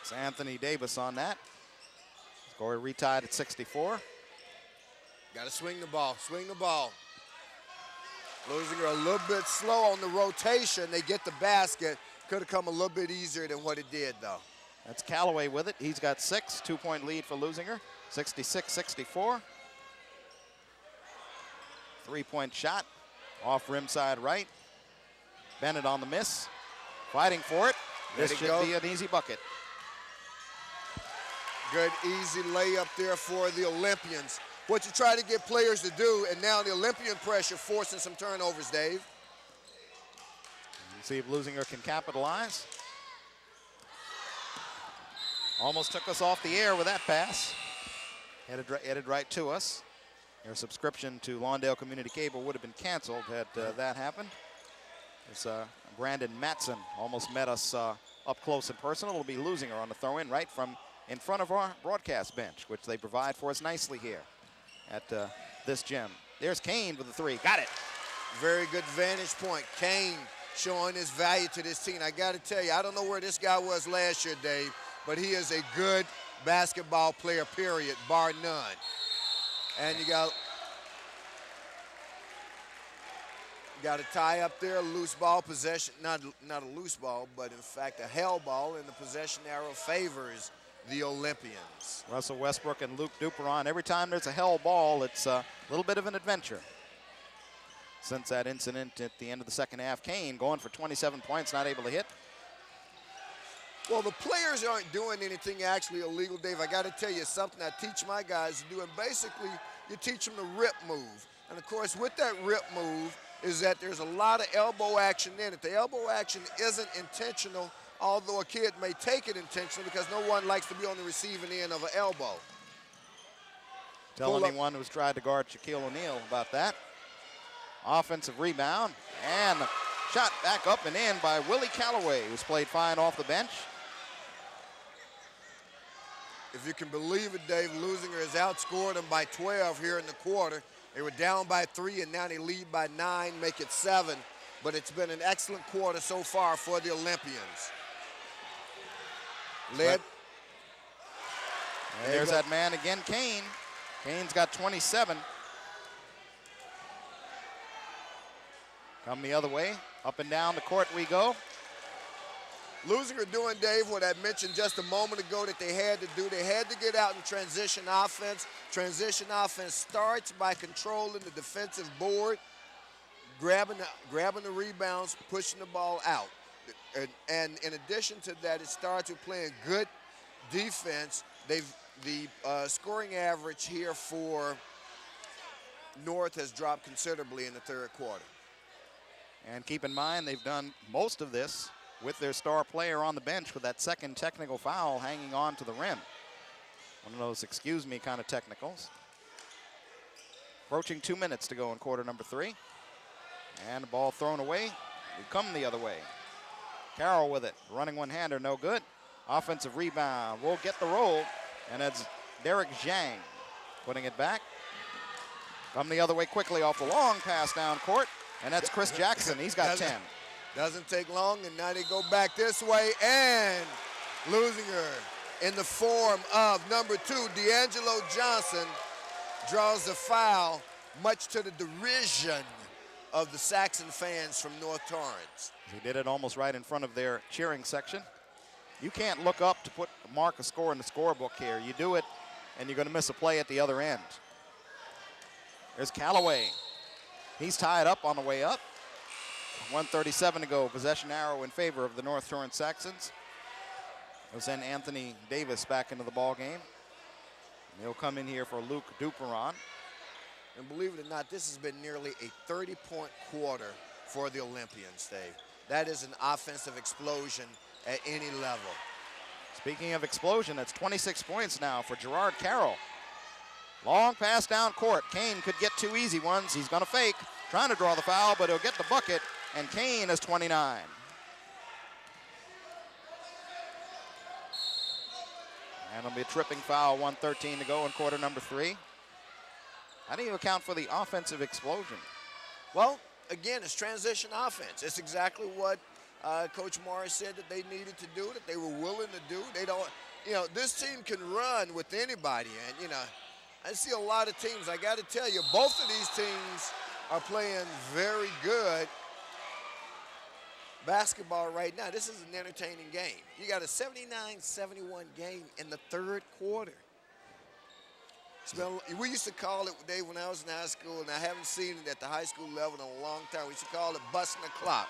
It's Anthony Davis on that. Score retied at 64. Got to swing the ball, swing the ball. Leuzinger a little bit slow on the rotation. They get the basket. Could have come a little bit easier than what it did, though. That's Callaway with it. He's got 6, 2-point lead for Leuzinger, 66-64. 3-point shot, off rim side right. Bennett on the miss, fighting for it. This should be an easy bucket. Good, easy layup there for the Olympians. What you try to get players to do, and now the Olympian pressure forcing some turnovers, Dave. See if Leuzinger can capitalize. Almost took us off the air with that pass. Headed right to us. Your subscription to Lawndale Community Cable would have been canceled had that happened. It's Brandon Matson almost met us up close and personal. It'll be Leuzinger on the throw-in right from in front of our broadcast bench, which they provide for us nicely here at this gym. There's Kane with the 3. Got it. Very good vantage point. Kane showing his value to this team. I got to tell you, I don't know where this guy was last year, Dave, but he is a good basketball player, period, bar none. And you got a tie up there, loose ball possession, not a loose ball, but in fact a hell ball, and the possession arrow favors the Olympians. Russell Westbrook and Luke Duperon. Every time there's a hell ball, it's a little bit of an adventure. Since that incident at the end of the second half, Kane going for 27 points, not able to hit. Well, the players aren't doing anything actually illegal, Dave. I got to tell you something I teach my guys to do, and basically you teach them the rip move. And, of course, with that rip move, is that there's a lot of elbow action in it. The elbow action isn't intentional, although a kid may take it intentionally because no one likes to be on the receiving end of an elbow. Tell anyone who's tried to guard Shaquille O'Neal about that. Offensive rebound and shot back up and in by Willie Calloway, who's played fine off the bench. If you can believe it, Dave, Leuzinger has outscored them by 12 here in the quarter. They were down by 3, and now they lead by 9, make it 7. But it's been an excellent quarter so far for the Olympians. Led. And there's that man again, Kane. Kane's got 27. Come the other way. Up and down the court we go. Leuzinger doing, Dave, what I mentioned just a moment ago that they had to do. They had to get out in transition offense. Transition offense starts by controlling the defensive board, grabbing the rebounds, pushing the ball out. And in addition to that, it starts with playing good defense. The scoring average here for North has dropped considerably in the third quarter. And keep in mind, they've done most of this with their star player on the bench with that second technical foul hanging on to the rim. One of those excuse me kind of technicals. Approaching 2 minutes to go in quarter number 3. And the ball thrown away. We come the other way. Carroll with it. Running one-hander, no good. Offensive rebound. We'll get the roll. And it's Derek Zhang putting it back. Come the other way quickly off the long pass down court. And that's Chris Jackson. He's got 10. Doesn't take long, and now they go back this way, and Leuzinger in the form of number 2, D'Angelo Johnson, draws the foul, much to the derision of the Saxon fans from North Torrance. He did it almost right in front of their cheering section. You can't look up to mark a score in the scorebook here. You do it, and you're going to miss a play at the other end. There's Calloway. He's tied up on the way up. 1:37 to go. Possession arrow in favor of the North Torrance Saxons. They'll send Anthony Davis back into the ball game. And he'll come in here for Luke Duperon. And believe it or not, this has been nearly a 30-point quarter for the Olympians, Dave. That is an offensive explosion at any level. Speaking of explosion, that's 26 points now for Gerard Carroll. Long pass down court. Kane could get 2 easy ones. He's going to fake, trying to draw the foul, but he'll get the bucket, and Kane is 29. And it'll be a tripping foul, 1:13 to go in quarter number 3. How do you account for the offensive explosion? Well, again, it's transition offense. It's exactly what Coach Morris said that they needed to do, that they were willing to do. They don't, this team can run with anybody. And, I see a lot of teams. I got to tell you, both of these teams are playing very good basketball right now. This is an entertaining game. You got a 79-71 game in the third quarter. We used to call it, Dave, when I was in high school, and I haven't seen it at the high school level in a long time. We used to call it busting the clock.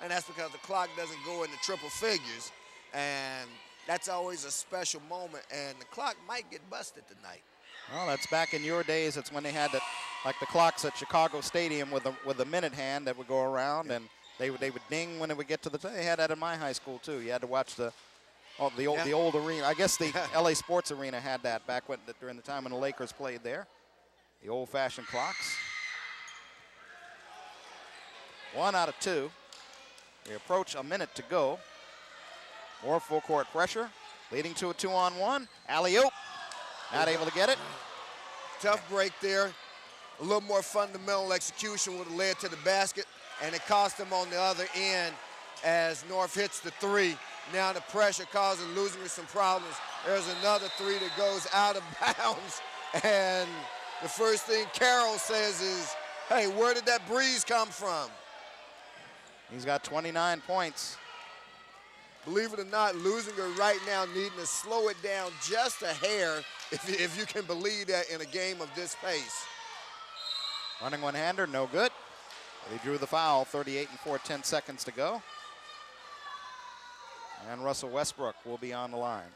And that's because the clock doesn't go into triple figures. And that's always a special moment. And the clock might get busted tonight. Well, that's back in your days. It's when they had like the clocks at Chicago Stadium with a minute hand that would go around, and they would ding when it would get to the. They had that in my high school too. You had to watch the old arena. I guess the LA Sports Arena had that back during the time when the Lakers played there. The old-fashioned clocks. 1 out of 2. We approach a minute to go. More full court pressure, leading to a 2-on-1. Alley-oop. Not able to get it. Tough break there. A little more fundamental execution would have led to the basket, and it cost them on the other end as North hits the 3. Now the pressure causing Leuzinger some problems. There's another 3 that goes out of bounds, and the first thing Carroll says is, hey, where did that breeze come from? He's got 29 points. Believe it or not, Leuzinger right now needing to slow it down just a hair, if you can believe that in a game of this pace. Running one-hander, no good. He drew the foul, 38 and 4/10 seconds to go. And Russell Westbrook will be on the line.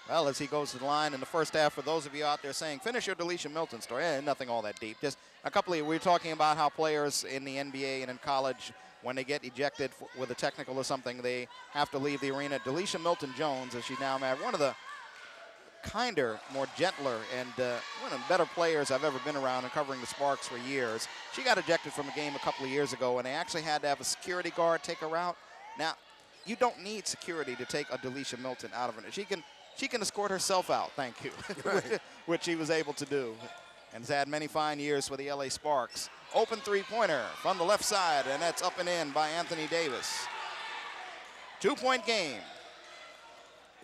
Well, as he goes to the line in the first half, for those of you out there saying, finish your Delisha Milton story, nothing all that deep. Just a couple of, we were talking about how players in the NBA and in college, when they get ejected with a technical or something, they have to leave the arena. Delisha Milton Jones, as she now married, one of the kinder, more gentler, and one of the better players I've ever been around and covering the Sparks for years. She got ejected from a game a couple of years ago, and they actually had to have a security guard take her out. Now, you don't need security to take a Delisha Milton out of her. She can escort herself out, thank you, which she was able to do, and has had many fine years for the LA Sparks. Open three-pointer from the left side, and that's up and in by Anthony Davis. 2-point game.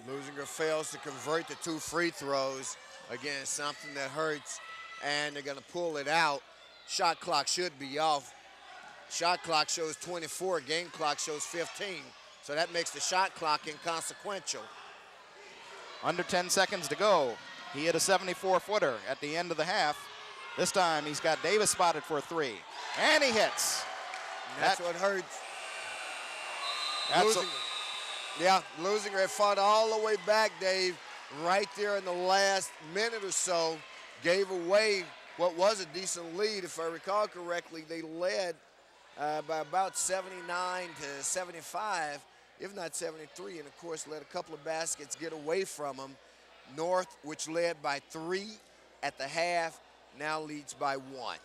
Leuzinger fails to convert the 2 free throws. Again, something that hurts, and they're going to pull it out. Shot clock should be off. Shot clock shows 24, game clock shows 15. So that makes the shot clock inconsequential. Under 10 seconds to go. He hit a 74-footer at the end of the half. This time he's got Davis spotted for a 3. And he hits. And that's what hurts. Leuzinger had fought all the way back, Dave, right there in the last minute or so. Gave away what was a decent lead. If I recall correctly, they led by about 79 to 75. If not 73, and of course let a couple of baskets get away from them. North, which led by 3 at the half, now leads by 1.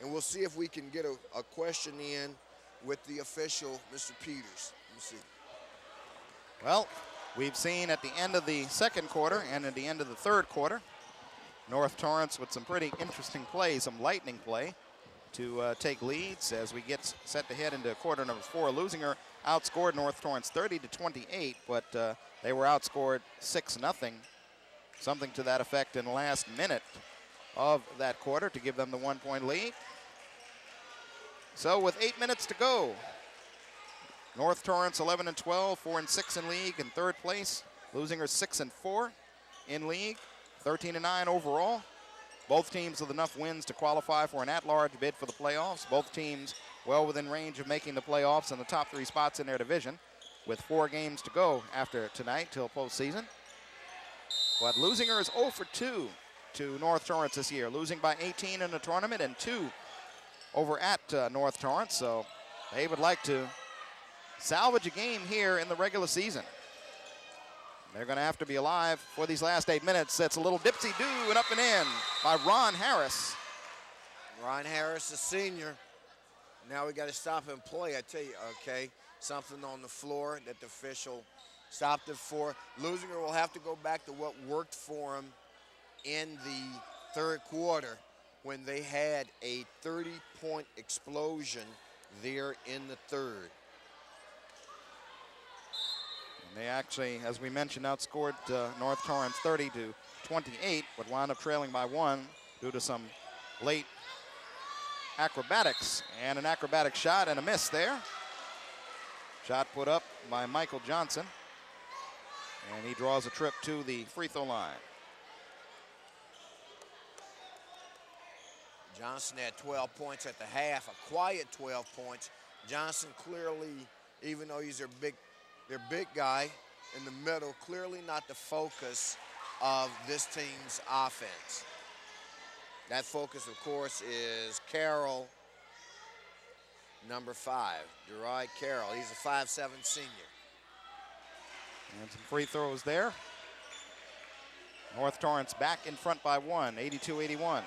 And we'll see if we can get a question in with the official, Mr. Peters. Let me see. Well, we've seen at the end of the second quarter and at the end of the third quarter, North Torrance with some pretty interesting play, some lightning play to take leads as we get set to head into quarter number 4. Leuzinger outscored North Torrance 30-28, but they were outscored 6-0, something to that effect in the last minute of that quarter to give them the 1-point lead. So with 8 minutes to go, North Torrance 11-12, 4-6 in league in third place. Leuzinger 6-4 in league, 13-9 overall. Both teams with enough wins to qualify for an at-large bid for the playoffs. Both teams well within range of making the playoffs in the top 3 spots in their division, with 4 games to go after tonight till postseason. But Leuzinger is 0 for 2 to North Torrance this year, losing by 18 in the tournament and 2 over at North Torrance. So they would like to salvage a game here in the regular season. They're going to have to be alive for these last 8 minutes. That's a little dipsy-do and up and in by Ron Harris. Ron Harris, a senior. Now we got to stop and play. I tell you, okay, something on the floor that the official stopped it for. Leuzinger will have to go back to what worked for him in the third quarter when they had a 30-point explosion there in the third. And they actually, as we mentioned, outscored North Torrance 30-28, but wound up trailing by 1 due to some late acrobatics, and an acrobatic shot and a miss there. Shot put up by Michael Johnson, and he draws a trip to the free throw line. Johnson had 12 points at the half, a quiet 12 points. Johnson clearly, even though he's their big guy in the middle, clearly not the focus of this team's offense. That focus, of course, is Carroll, number 5, Gerard Carroll. He's a 5'7" senior. And some free throws there. North Torrance back in front by 1, 82-81.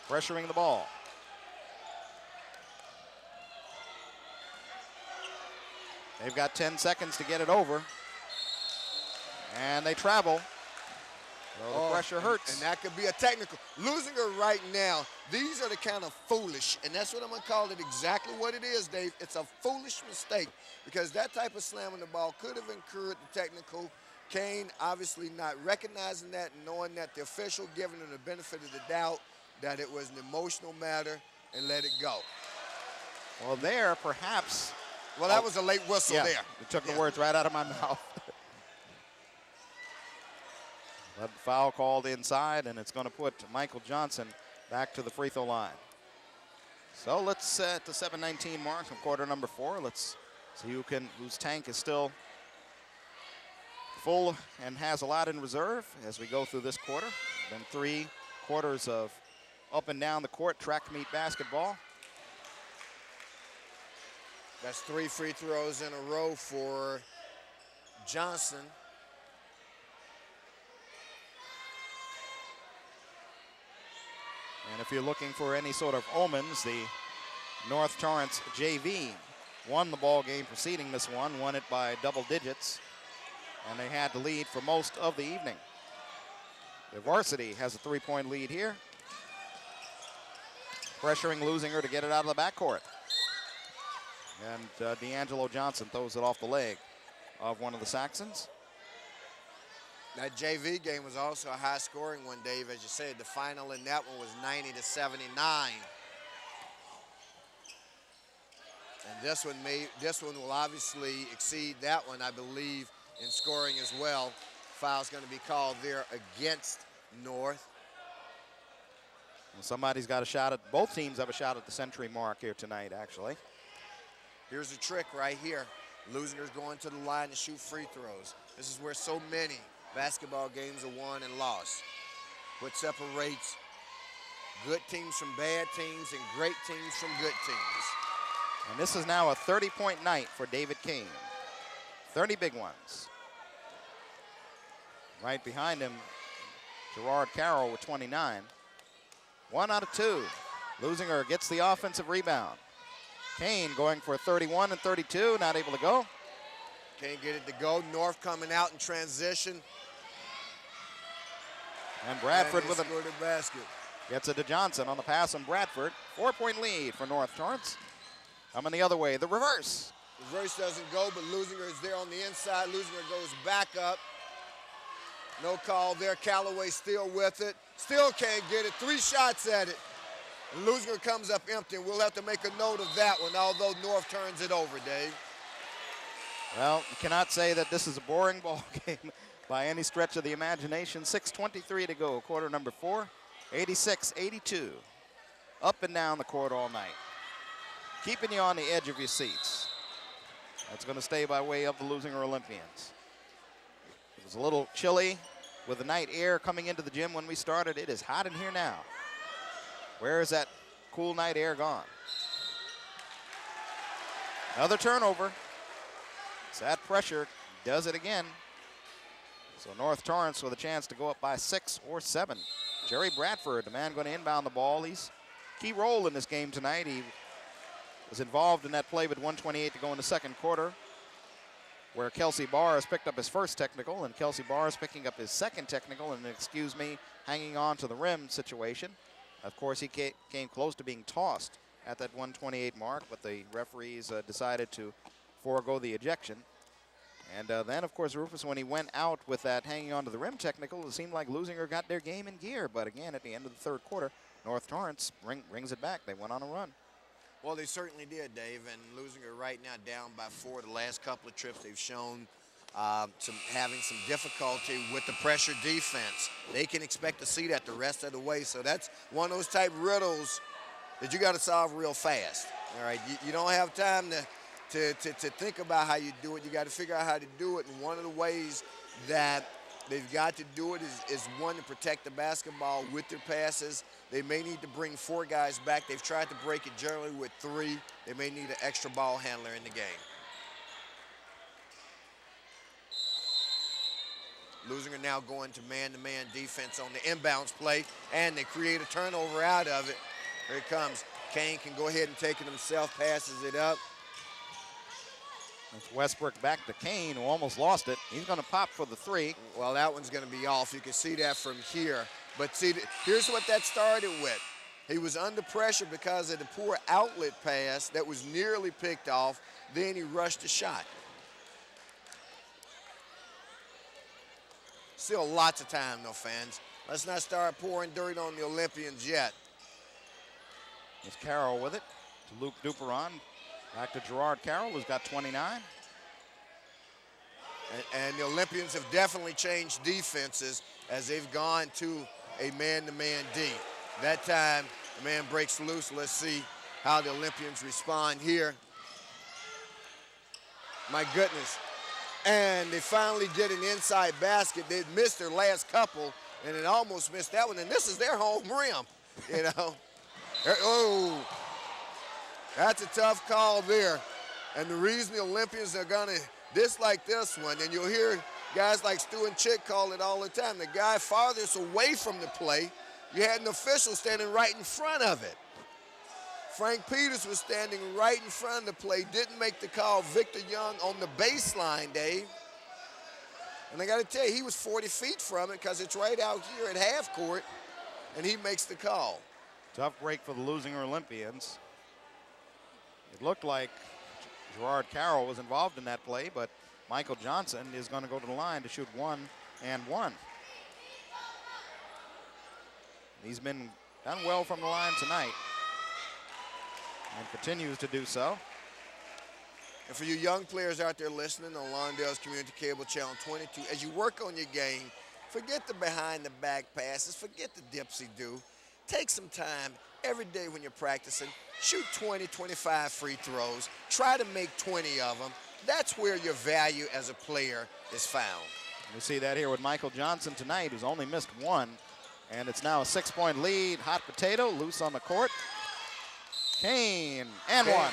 Pressuring the ball. They've got 10 seconds to get it over. And they travel. So the pressure hurts. And that could be a technical. Leuzinger right now, these are the kind of foolish, and that's what I'm going to call it exactly what it is, Dave. It's a foolish mistake because that type of slamming the ball could have incurred the technical. Kane obviously not recognizing that and knowing that the official giving him the benefit of the doubt that it was an emotional matter and let it go. Well, there perhaps. Well, that was a late whistle there. You took the words right out of my mouth. But the foul called inside, and it's going to put Michael Johnson back to the free throw line. So let's set the 7:19 mark from quarter number 4. Let's see whose tank is still full and has a lot in reserve as we go through this quarter. Been 3 quarters of up and down the court track meet basketball. That's 3 free throws in a row for Johnson. And if you're looking for any sort of omens, the North Torrance JV won the ball game preceding this one, won it by double digits, and they had the lead for most of the evening. The varsity has a 3-point lead here, pressuring Leuzinger to get it out of the backcourt. And D'Angelo Johnson throws it off the leg of one of the Saxons. That JV game was also a high-scoring one, Dave. As you said, the final in that one was 90-79. And this one will obviously exceed that one, I believe, in scoring as well. Foul's going to be called there against North. And somebody's got a shot at, both teams have a shot at the century mark here tonight, actually. Here's the trick right here. Leuzinger's going to the line to shoot free throws. This is where so many basketball games are won and lost. What separates good teams from bad teams and great teams from good teams. And this is now a 30-point night for David Kane. 30 big ones. Right behind him, Gerard Carroll with 29. 1 out of 2. Leuzinger gets the offensive rebound. Kane going for 31 and 32, not able to go. Can't get it to go. North coming out in transition. And Bradford with a basket. Gets it to Johnson on the pass on Bradford. 4-point lead for North Torrance. Coming the other way, the reverse. Reverse doesn't go, but Leuzinger is there on the inside. Leuzinger goes back up. No call there. Callaway still with it. Still can't get it. 3 shots at it. And Leuzinger comes up empty, and we'll have to make a note of that one, although North turns it over, Dave. Well, you cannot say that this is a boring ball game by any stretch of the imagination. 6:23 to go, quarter number 4. 86-82. Up and down the court all night. Keeping you on the edge of your seats. That's going to stay by way of the Leuzinger Olympians. It was a little chilly with the night air coming into the gym when we started. It is hot in here now. Where is that cool night air gone? Another turnover. That pressure does it again. So North Torrance with a chance to go up by 6 or 7. Jerry Bradford, the man going to inbound the ball. He's key role in this game tonight. He was involved in that play with 1:28 to go in the second quarter, where Kelsey Barr has picked up his first technical, and Kelsey Barr is picking up his second technical, and hanging on to the rim situation. Of course, he came close to being tossed at that 1:28 mark, but the referees decided to forego the ejection. And then, of course, Rufus, when he went out with that hanging onto the rim technical, it seemed like Leuzinger got their game in gear. But again, at the end of the third quarter, North Torrance brings it back. They went on a run. Well, they certainly did, Dave. And Leuzinger right now down by 4. The last couple of trips they've shown having some difficulty with the pressure defense. They can expect to see that the rest of the way. So that's one of those type riddles that you got to solve real fast. All right, you don't have time to think about how you do it. You got to figure out how to do it. And one of the ways that they've got to do it is one, to protect the basketball with their passes. They may need to bring 4 guys back. They've tried to break it generally with 3. They may need an extra ball handler in the game. Leuzinger now going to man-to-man defense on the inbounds play, and they create a turnover out of it. Here it comes. Kane can go ahead and take it himself, passes it up. It's Westbrook back to Kane, who almost lost it. He's going to pop for the 3. Well, that one's going to be off. You can see that from here. But see, here's what that started with. He was under pressure because of the poor outlet pass that was nearly picked off. Then he rushed the shot. Still lots of time, though, fans. Let's not start pouring dirt on the Olympians yet. It's Carroll with it to Luke Duperon. Back to Gerard Carroll, who's got 29. And the Olympians have definitely changed defenses as they've gone to a man-to-man D. That time, the man breaks loose. Let's see how the Olympians respond here. My goodness. And they finally get an inside basket. They missed their last couple, and it almost missed that one. And this is their home rim, you know. Oh, that's a tough call there. And the reason the Olympians are going to dislike this one, and you'll hear guys like Stu and Chick call it all the time, the guy farthest away from the play, you had an official standing right in front of it. Frank Peters was standing right in front of the play, didn't make the call. Victor Young on the baseline, Dave. And I got to tell you, he was 40 feet from it because it's right out here at half court, and he makes the call. Tough break for the Leuzinger Olympians. It looked like Gerard Carroll was involved in that play, but Michael Johnson is going to go to the line to shoot 1 and 1. He's been done well from the line tonight and continues to do so. And for you young players out there listening on Lawndale's Community Cable Channel 22, as you work on your game, forget the behind-the-back passes, forget the dipsy-do. Take some time every day when you're practicing. Shoot 20, 25 free throws. Try to make 20 of them. That's where your value as a player is found. We see that here with Michael Johnson tonight, who's only missed 1. And it's now a 6-point lead. Hot potato, loose on the court. Kane, and 1.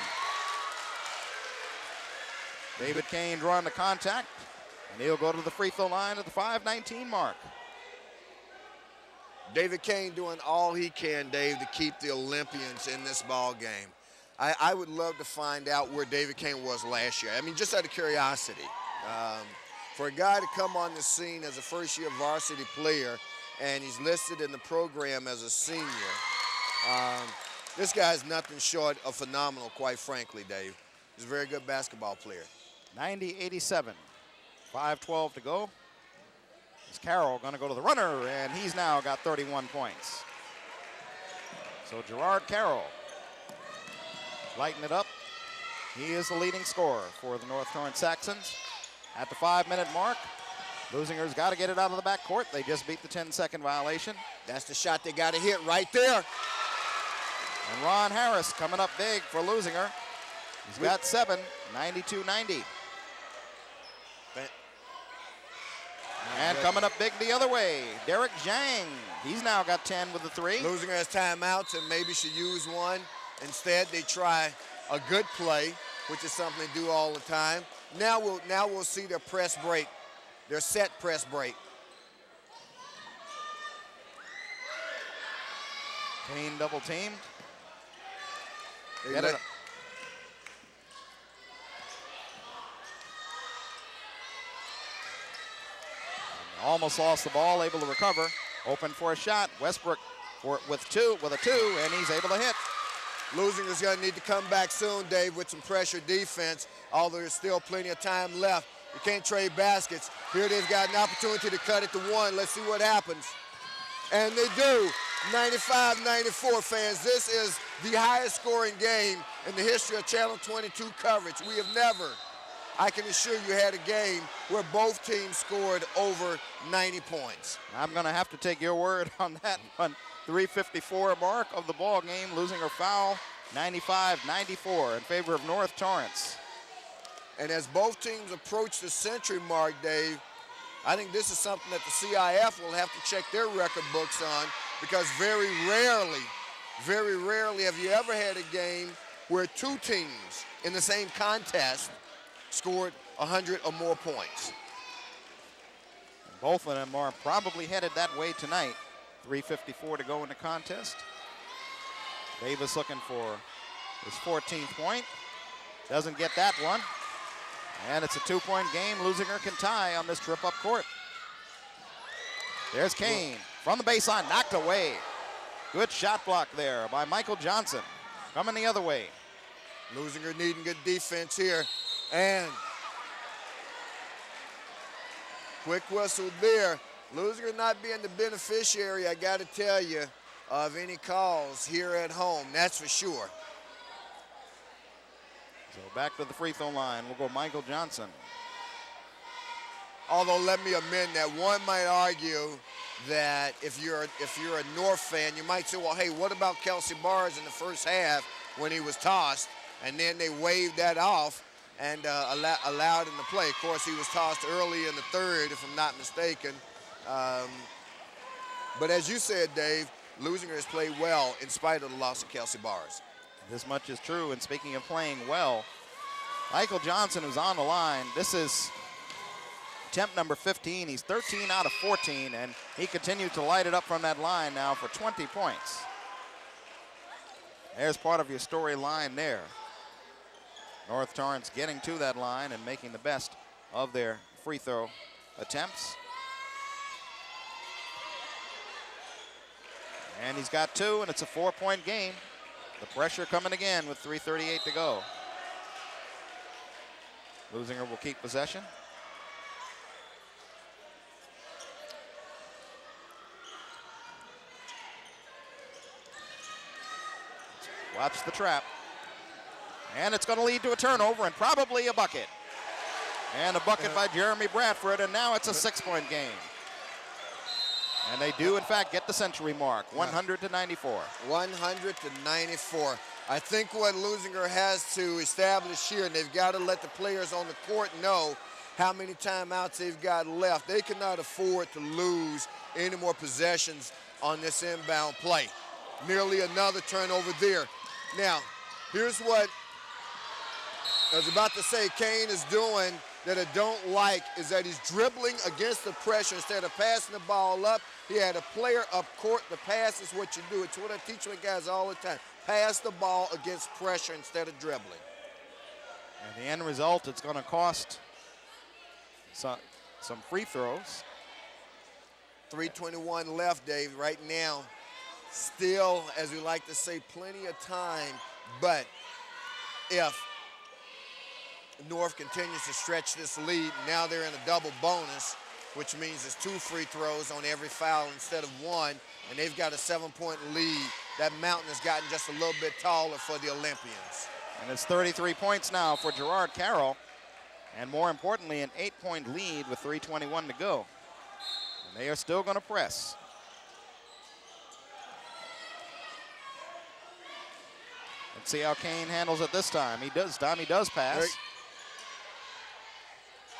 David Kane drawing the contact, and he'll go to the free throw line at the 5:19 mark. David Kane doing all he can, Dave, to keep the Olympians in this ball game. I would love to find out where David Kane was last year. I mean, just out of curiosity. For a guy to come on the scene as a first-year varsity player, and he's listed in the program as a senior, this guy's nothing short of phenomenal, quite frankly, Dave. He's a very good basketball player. 90-87, 5:12 to go. Is Carroll going to go to the runner, and he's now got 31 points. So Gerard Carroll lighting it up. He is the leading scorer for the North Torrance Saxons. At the 5-minute mark, Leuzinger's got to get it out of the backcourt. They just beat the 10-second violation. That's the shot they got to hit right there. And Ron Harris coming up big for Leuzinger. He's got 7, 92-90. And coming up big the other way, Derek Zhang. He's now got 10 with the 3. Leuzinger has timeouts and maybe should use one. Instead, they try a good play, which is something they do all the time. Now we'll see their press break, their set press break. Kane double teamed. Get it. Almost lost the ball, able to recover. Open for a shot. Westbrook with a 2, and he's able to hit. Leuzinger's going to need to come back soon, Dave, with some pressure defense, although there's still plenty of time left. You can't trade baskets. Here they've got an opportunity to cut it to 1. Let's see what happens. And they do. 95-94, fans. This is the highest scoring game in the history of Channel 22 coverage. We have never, I can assure you, had a game where both teams scored over 90 points. I'm going to have to take your word on that one. 3:54 mark of the ball game. Leuzinger foul, 95-94 in favor of North Torrance. And as both teams approach the century mark, Dave, I think this is something that the CIF will have to check their record books on, because very rarely have you ever had a game where 2 teams in the same contest scored 100 or more points. Both of them are probably headed that way tonight. 3:54 to go in the contest. Davis looking for his 14th point. Doesn't get that one. And it's a 2-point game. Leuzinger can tie on this trip up court. There's Kane from the baseline, knocked away. Good shot block there by Michael Johnson. Coming the other way. Leuzinger needing good defense here. And quick whistle there. Leuzinger not being the beneficiary, I got to tell you, of any calls here at home. That's for sure. So back to the free throw line. We'll go Michael Johnson. Although let me amend that. One might argue that if you're a North fan, you might say, well, hey, what about Kelsey Barnes in the first half when he was tossed? And then they waved that off. and allowed him to play. Of course, he was tossed early in the third, if I'm not mistaken. But as you said, Dave, Leuzinger has played well in spite of the loss of Kelsey Bars. This much is true, and speaking of playing well, Michael Johnson, who's on the line, this is attempt number 15. He's 13 out of 14, and he continues to light it up from that line now for 20 points. There's part of your storyline there. North Torrance getting to that line and making the best of their free throw attempts. And he's got two, and it's a 4-point game. The pressure coming again with 3:38 to go. Leuzinger will keep possession. Watch the trap. And it's going to lead to a turnover and probably a bucket. And a bucket by Jeremy Bradford, and now it's a 6-point game. And they do, in fact, get the century mark, 100 to 94. 100 to 94. I think what Leuzinger has to establish here, and they've got to let the players on the court know how many timeouts they've got left. They cannot afford to lose any more possessions on this inbound play. Nearly another turnover there. Now, here's what I was about to say Kane is doing that I don't like is that he's dribbling against the pressure instead of passing the ball up. He had a player up court. The pass is what you do. It's what I teach my guys all the time. Pass the ball against pressure instead of dribbling. And the end result, it's going to cost some free throws. 3:21 left, Dave, right now. Still, as we like to say, plenty of time. But if North continues to stretch this lead, now they're in a double bonus, which means it's 2 free throws on every foul instead of 1, and they've got a 7-point lead. That mountain has gotten just a little bit taller for the Olympians. And it's 33 points now for Gerard Carroll, and more importantly, an 8-point lead with 3:21 to go. And they are still going to press. Let's see how Kane handles it this time. He does pass.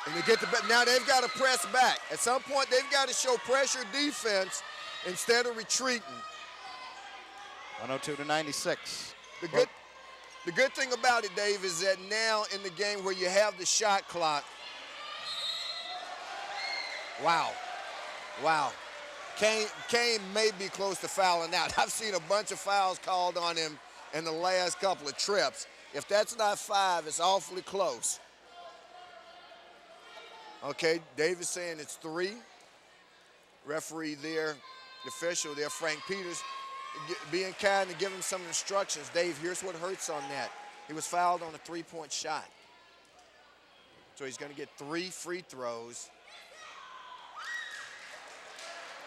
And they get now they've got to press back. At some point, they've got to show pressure defense instead of retreating. 102 to 96. The good thing about it, Dave, is that now in the game where you have the shot clock, wow. Kane may be close to fouling out. I've seen a bunch of fouls called on him in the last couple of trips. If that's not 5, it's awfully close. Okay, David's saying it's 3. Referee there, the official there, Frank Peters, being kind to give him some instructions. Dave, here's what hurts on that. He was fouled on a 3-point shot. So he's going to get 3 free throws.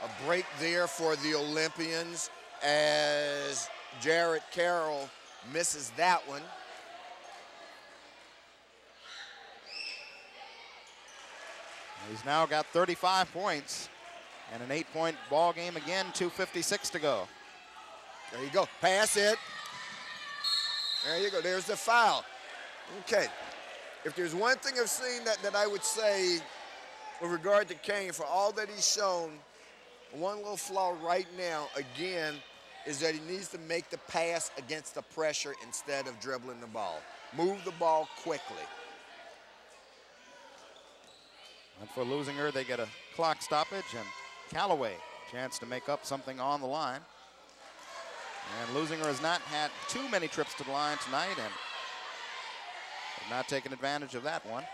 A break there for the Olympians as Jared Carroll misses that one. He's now got 35 points and an 8-point ball game again, 2:56 to go. There you go, pass it. There you go, there's the foul. Okay, if there's one thing I've seen that I would say with regard to Kane, for all that he's shown, one little flaw right now, again, is that he needs to make the pass against the pressure instead of dribbling the ball. Move the ball quickly. And for Leuzinger, they get a clock stoppage, and Callaway, chance to make up something on the line. And Leuzinger has not had too many trips to the line tonight, and have not taken advantage of that one.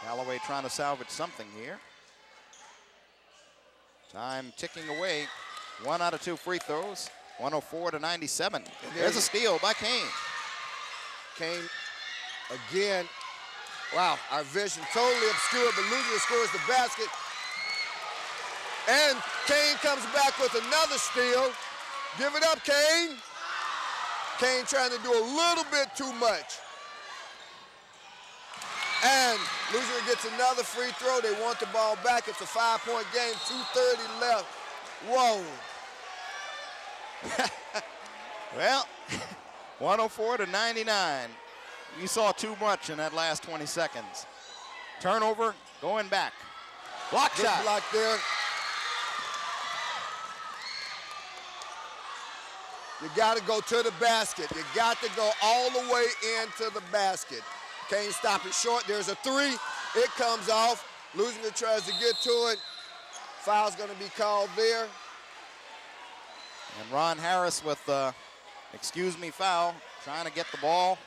Callaway trying to salvage something here. Time ticking away. 1 out of 2 free throws, 104 to 97. There's a steal by Kane. Kane, again, wow, our vision totally obscured, but Leuzinger scores the basket. And Kane comes back with another steal. Give it up, Kane. Kane trying to do a little bit too much. And Leuzinger gets another free throw. They want the ball back. It's a 5-point game, 2:30 left. Whoa. Well, 104-99. We saw too much in that last 20 seconds. Turnover, going back. Block Good shot. block there. You got to go to the basket. You got to go all the way into the basket. Can't stop it short. There's a three. It comes off. Leuzinger tries to get to it. Foul's going to be called there. And Ron Harris with excuse me foul, trying to get the ball,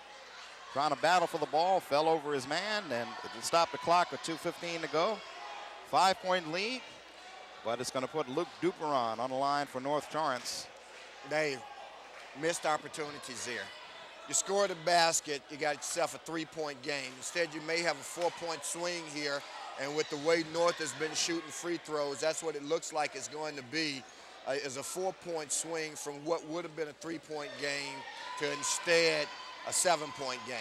trying to battle for the ball, fell over his man, and it stopped the clock with 2:15 to go. 5-point lead, but it's going to put Luke Duperon on the line for North Torrance. Dave, missed opportunities there. You scored a basket, you got yourself a 3-point game. Instead, you may have a 4-point swing here, and with the way North has been shooting free throws, that's what it looks like it's going to be, is a 4-point swing from what would have been a 3-point game to instead a 7-point game.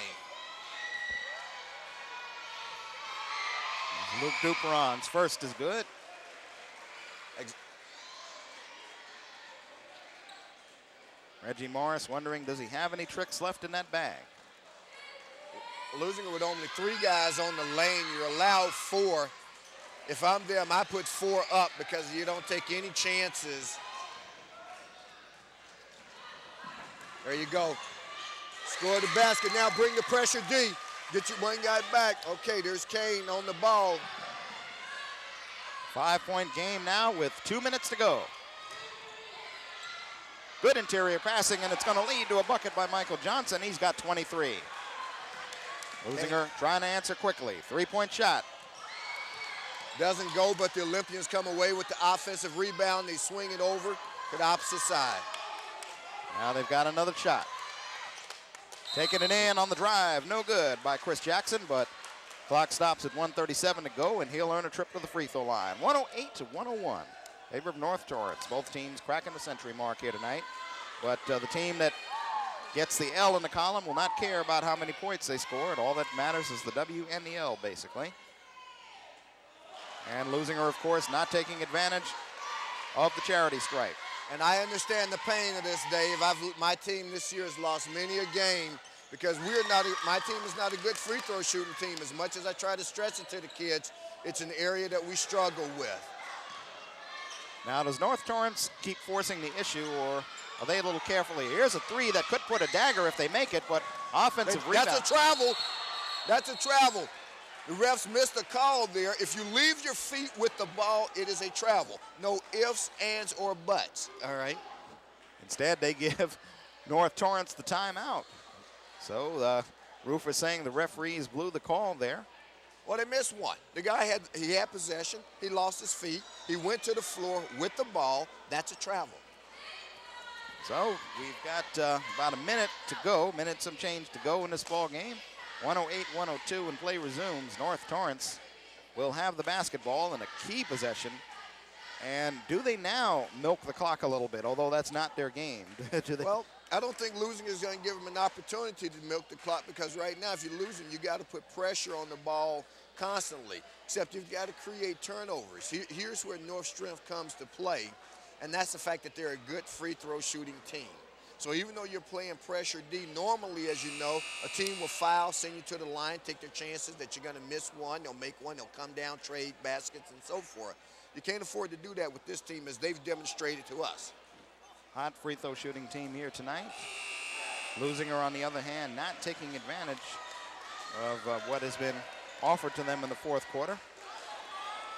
Luke Duperon's first is good. Reggie Morris wondering, does he have any tricks left in that bag? Leuzinger with only 3 guys on the lane, you're allowed 4. If I'm them, I put 4 up because you don't take any chances. There you go. Score the basket. Now bring the pressure D. Get your one guy back. Okay, there's Kane on the ball. 5-point game now with 2 minutes to go. Good interior passing, and it's going to lead to a bucket by Michael Johnson. He's got 23. Leuzinger trying to answer quickly. 3-point shot. Doesn't go, but the Olympians come away with the offensive rebound. They swing it over to the opposite side. Now they've got another shot. Taking it in on the drive. No good by Chris Jackson, but clock stops at 1:37 to go, and he'll earn a trip to the free throw line. 108-101. Favor of North Torrance. Both teams cracking the century mark here tonight. But the team that gets the L in the column will not care about how many points they score. And all that matters is the W and the L, basically. And Leuzinger, of course, not taking advantage of the charity stripe. And I understand the pain of this, Dave. My team this year has lost many a game because my team is not a good free throw shooting team. As much as I try to stress it to the kids, it's an area that we struggle with. Now, does North Torrance keep forcing the issue, or are they a little careful here? Here's a three that could put a dagger if they make it, but offensive rebound. That's a travel. That's a travel. The refs missed a call there. If you leave your feet with the ball, it is a travel. No ifs, ands, or buts, all right? Instead, they give North Torrance the timeout. So Roofer saying the referees blew the call there. Well, they missed one. The guy had possession. He lost his feet. He went to the floor with the ball. That's a travel. So we've got about a minute to go, minute some change to go in this ball game. 108-102 and play resumes. North Torrance will have the basketball in a key possession. And do they now milk the clock a little bit, although that's not their game? Well, I don't think losing is going to give them an opportunity to milk the clock because right now if you're losing, you got to put pressure on the ball constantly, except you've got to create turnovers. Here's where North's strength comes to play, and that's the fact that they're a good free throw shooting team. So even though you're playing pressure D, normally, as you know, a team will foul, send you to the line, take their chances that you're going to miss one, they'll make one, they'll come down, trade baskets, and so forth. You can't afford to do that with this team as they've demonstrated to us. Hot free throw shooting team here tonight. Leuzinger, on the other hand, not taking advantage of what has been offered to them in the fourth quarter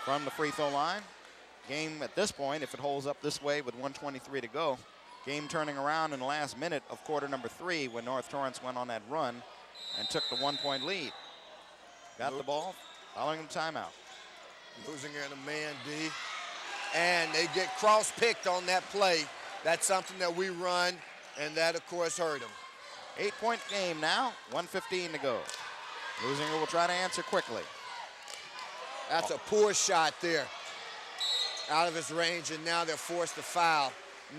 from the free throw line. Game at this point, if it holds up this way with 1:23 to go, game turning around in the last minute of quarter number 3 when North Torrance went on that run and took the 1-point lead. Got the ball, following the timeout. Leuzinger in a man D, and they get cross-picked on that play. That's something that we run, and that, of course, hurt them. 8-point game now, 1:15 to go. Leuzinger will try to answer quickly. That's a poor shot there. Out of his range, and now they're forced to foul.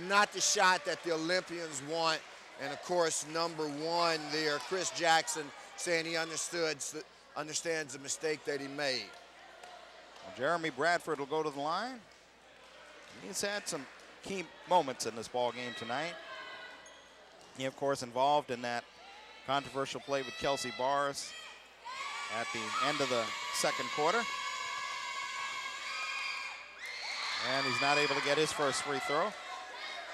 Not the shot that the Olympians want. And, of course, number 1 there, Chris Jackson, saying he understands the mistake that he made. Well, Jeremy Bradford will go to the line. He's had some key moments in this ball game tonight. He, of course, involved in that controversial play with Kelsey Bars at the end of the second quarter. And he's not able to get his first free throw.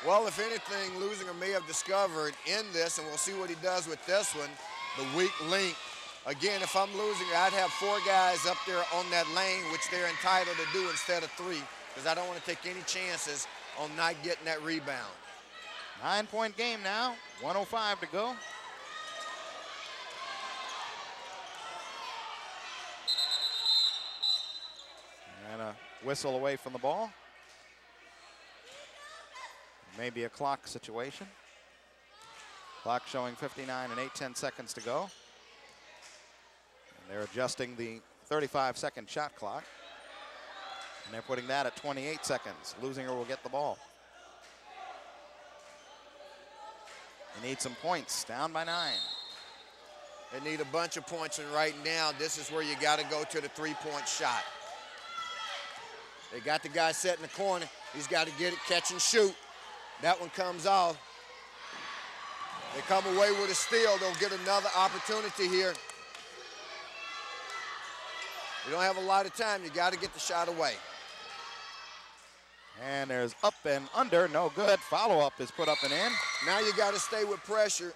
Well, if anything, Leuzinger may have discovered in this, and we'll see what he does with this one, the weak link. Again, if I'm Leuzinger, I'd have 4 guys up there on that lane, which they're entitled to do instead of 3, because I don't want to take any chances on not getting that rebound. 9-point game now, 1:05 to go. And a whistle away from the ball. Maybe a clock situation. Clock showing 59 and 8/10 seconds to go. And they're adjusting the 35-second shot clock. And they're putting that at 28 seconds. Leuzinger will get the ball. They need some points, down by 9. They need a bunch of points, and right now, this is where you got to go to the 3-point shot. They got the guy set in the corner. He's got to get it, catch and shoot. That one comes off. They come away with a steal. They'll get another opportunity here. You don't have a lot of time. You got to get the shot away. And there's up and under, no good. Follow-up is put up and in. Now you got to stay with pressure.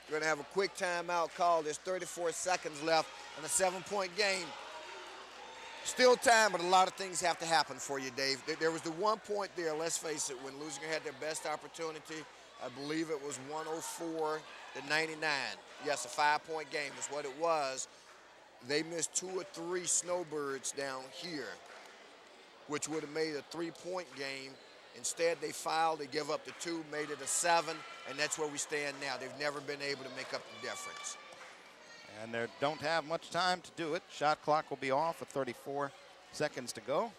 You're going to have a quick timeout call. There's 34 seconds left in a 7-point game. Still time, but a lot of things have to happen for you, Dave. There was the 1 point there, let's face it, when Leuzinger had their best opportunity. I believe it was 104 to 99. Yes, a 5-point game is what it was. They missed 2 or 3 snowbirds down here, which would have made a 3-point game. Instead, they fouled, they give up the 2, made it a 7, and that's where we stand now. They've never been able to make up the difference. And they don't have much time to do it. Shot clock will be off with 34 seconds to go.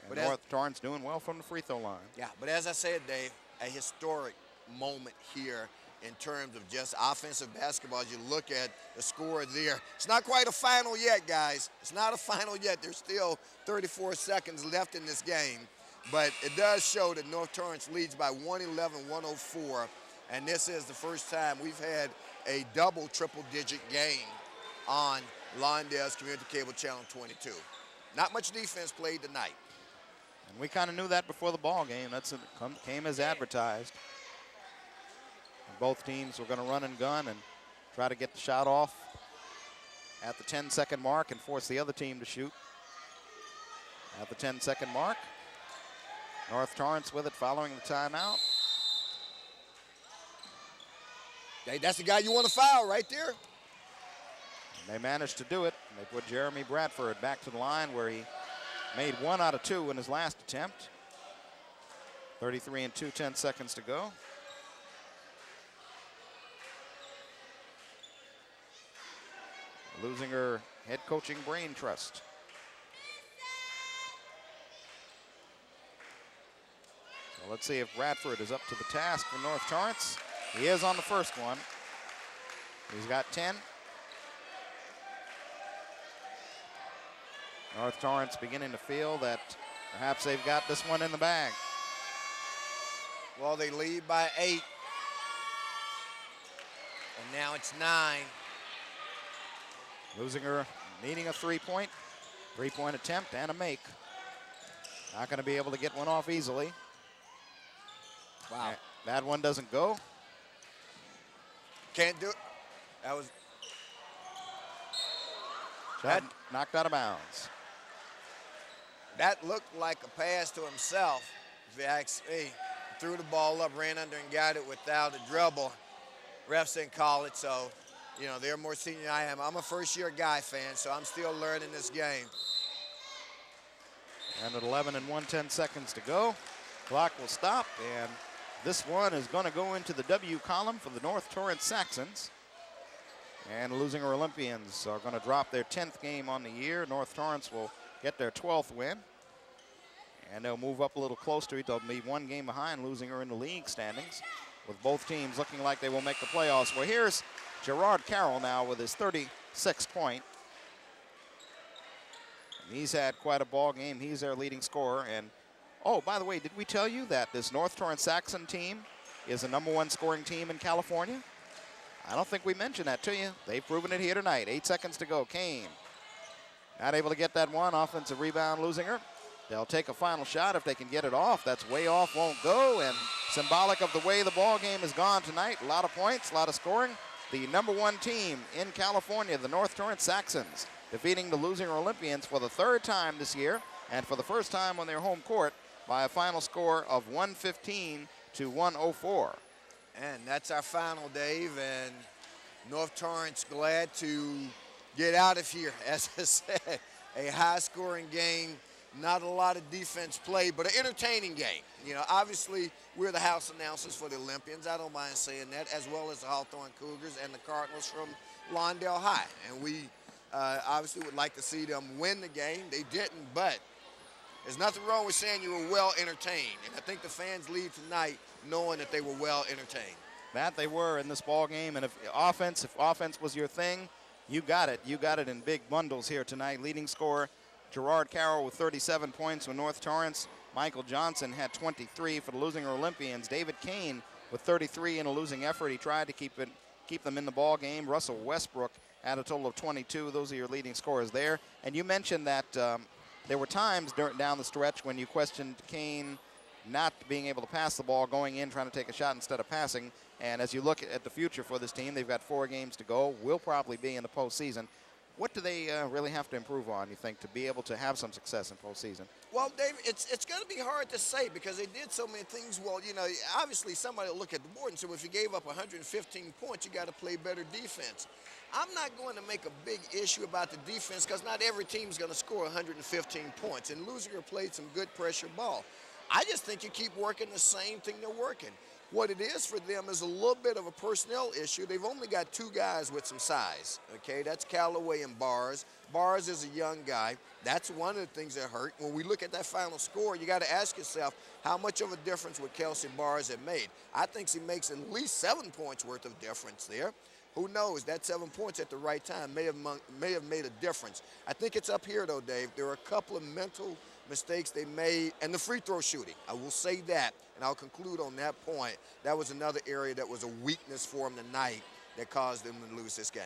And North Torrance doing well from the free throw line. Yeah, but as I said, Dave, a historic moment here in terms of just offensive basketball. As you look at the score there, it's not quite a final yet, guys. It's not a final yet. There's still 34 seconds left in this game. But it does show that North Torrance leads by 111-104. And this is the first time we've had a double triple-digit game on Lawndale's Community Cable Channel 22. Not much defense played tonight. And we kind of knew that before the ball game. Came as advertised. And both teams were going to run and gun and try to get the shot off at the 10-second mark and force the other team to shoot at the 10-second mark. North Torrance with it following the timeout. Hey, that's the guy you want to foul right there. And they managed to do it. They put Jeremy Bradford back to the line where he made 1 out of 2 in his last attempt. 33 and 2/10 seconds to go. Leuzinger head coaching brain trust. So let's see if Bradford is up to the task for North Torrance. He is on the first one. He's got 10. North Torrance beginning to feel that perhaps they've got this one in the bag. Well, they lead by 8. And now it's 9. Leuzinger needing a 3-point attempt and a make. Not going to be able to get one off easily. Wow. That one doesn't go. Can't do it. That was knocked out of bounds. That looked like a pass to himself. If you ask me, threw the ball up, ran under and got it without a dribble. Refs didn't call it, so, you know, they're more senior than I am. I'm a first-year Guy fan, so I'm still learning this game. And at 11 and 1/10 seconds to go, clock will stop, and this one is going to go into the W column for the North Torrance Saxons. And Leuzinger Olympians are going to drop their 10th game on the year. North Torrance will get their 12th win. And they'll move up a little closer. They'll be 1 game behind Leuzinger in the league standings, with both teams looking like they will make the playoffs. Well, here's Gerard Carroll now with his 36th point. And he's had quite a ball game. He's their leading scorer. And, oh, by the way, did we tell you that this North Torrance Saxon team is the #1 scoring team in California? I don't think we mentioned that to you. They've proven it here tonight. 8 seconds to go. Kane not able to get that one. Offensive rebound, Leuzinger. They'll take a final shot if they can get it off. That's way off, won't go, and symbolic of the way the ball game has gone tonight. A lot of points, a lot of scoring. The #1 team in California, the North Torrance Saxons, defeating the Leuzinger Olympians for the 3rd time this year and for the first time on their home court by a final score of 115 to 104. And that's our final, Dave, and North Torrance glad to get out of here. As I said, a high-scoring game, not a lot of defense played, but an entertaining game. You know, obviously, we're the house announcers for the Olympians. I don't mind saying that, as well as the Hawthorne Cougars and the Cardinals from Lawndale High. And we obviously would like to see them win the game. They didn't, but there's nothing wrong with saying you were well entertained. And I think the fans leave tonight knowing that they were well entertained. That they were in this ball game, and if offense was your thing, you got it. You got it in big bundles here tonight. Leading scorer, Gerard Carroll with 37 points for North Torrance. Michael Johnson had 23 for the Leuzinger Olympians. David Kane with 33 in a losing effort. He tried to keep them in the ball game. Russell Westbrook had a total of 22. Those are your leading scorers there. And you mentioned that there were times down the stretch when you questioned Kane not being able to pass the ball, going in, trying to take a shot instead of passing. And as you look at the future for this team, they've got 4 games to go. Will probably be in the postseason. What do they really have to improve on, you think, to be able to have some success in postseason? Well, Dave, it's going to be hard to say because they did so many things well. You know, obviously somebody will look at the board and say, well, if you gave up 115 points, you got to play better defense. I'm not going to make a big issue about the defense because not every team is going to score 115 points. And Leuzinger played some good pressure ball. I just think you keep working the same thing they're working. What it is for them is a little bit of a personnel issue. They've only got 2 guys with some size, okay? That's Callaway and Bars. Bars is a young guy. That's one of the things that hurt. When we look at that final score, you got to ask yourself, how much of a difference would Kelsey Bars have made? I think he makes at least 7 points worth of difference there. Who knows? That 7 points at the right time may have made a difference. I think it's up here, though, Dave. There are a couple of mental mistakes they made, and the free throw shooting. I will say that, and I'll conclude on that point. That was another area that was a weakness for them tonight that caused them to lose this game.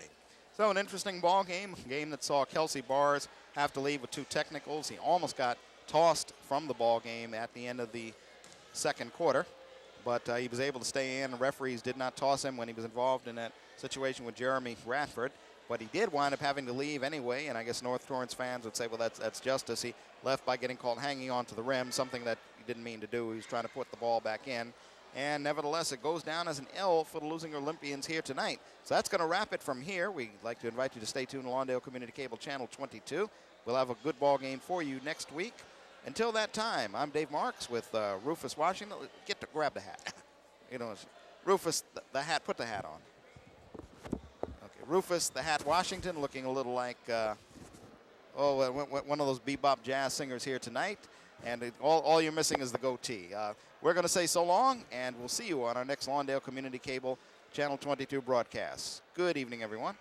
So an interesting ball game, a game that saw Kelsey Bars have to leave with 2 technicals. He almost got tossed from the ball game at the end of the second quarter, but he was able to stay in. The referees did not toss him when he was involved in that situation with Jeremy Radford. But he did wind up having to leave anyway, and I guess North Torrance fans would say, well, that's justice. He left by getting called hanging onto the rim, something that he didn't mean to do. He was trying to put the ball back in. And nevertheless, it goes down as an L for the Leuzinger Olympians here tonight. So that's going to wrap it from here. We'd like to invite you to stay tuned to Lawndale Community Cable Channel 22. We'll have a good ball game for you next week. Until that time, I'm Dave Marks with Rufus Washington. Get to grab the hat. You know, Rufus, the hat, put the hat on. Rufus, the Hat Washington, looking a little like, one of those bebop jazz singers here tonight. And all you're missing is the goatee. We're going to say so long, and we'll see you on our next Lawndale Community Cable Channel 22 broadcast. Good evening, everyone.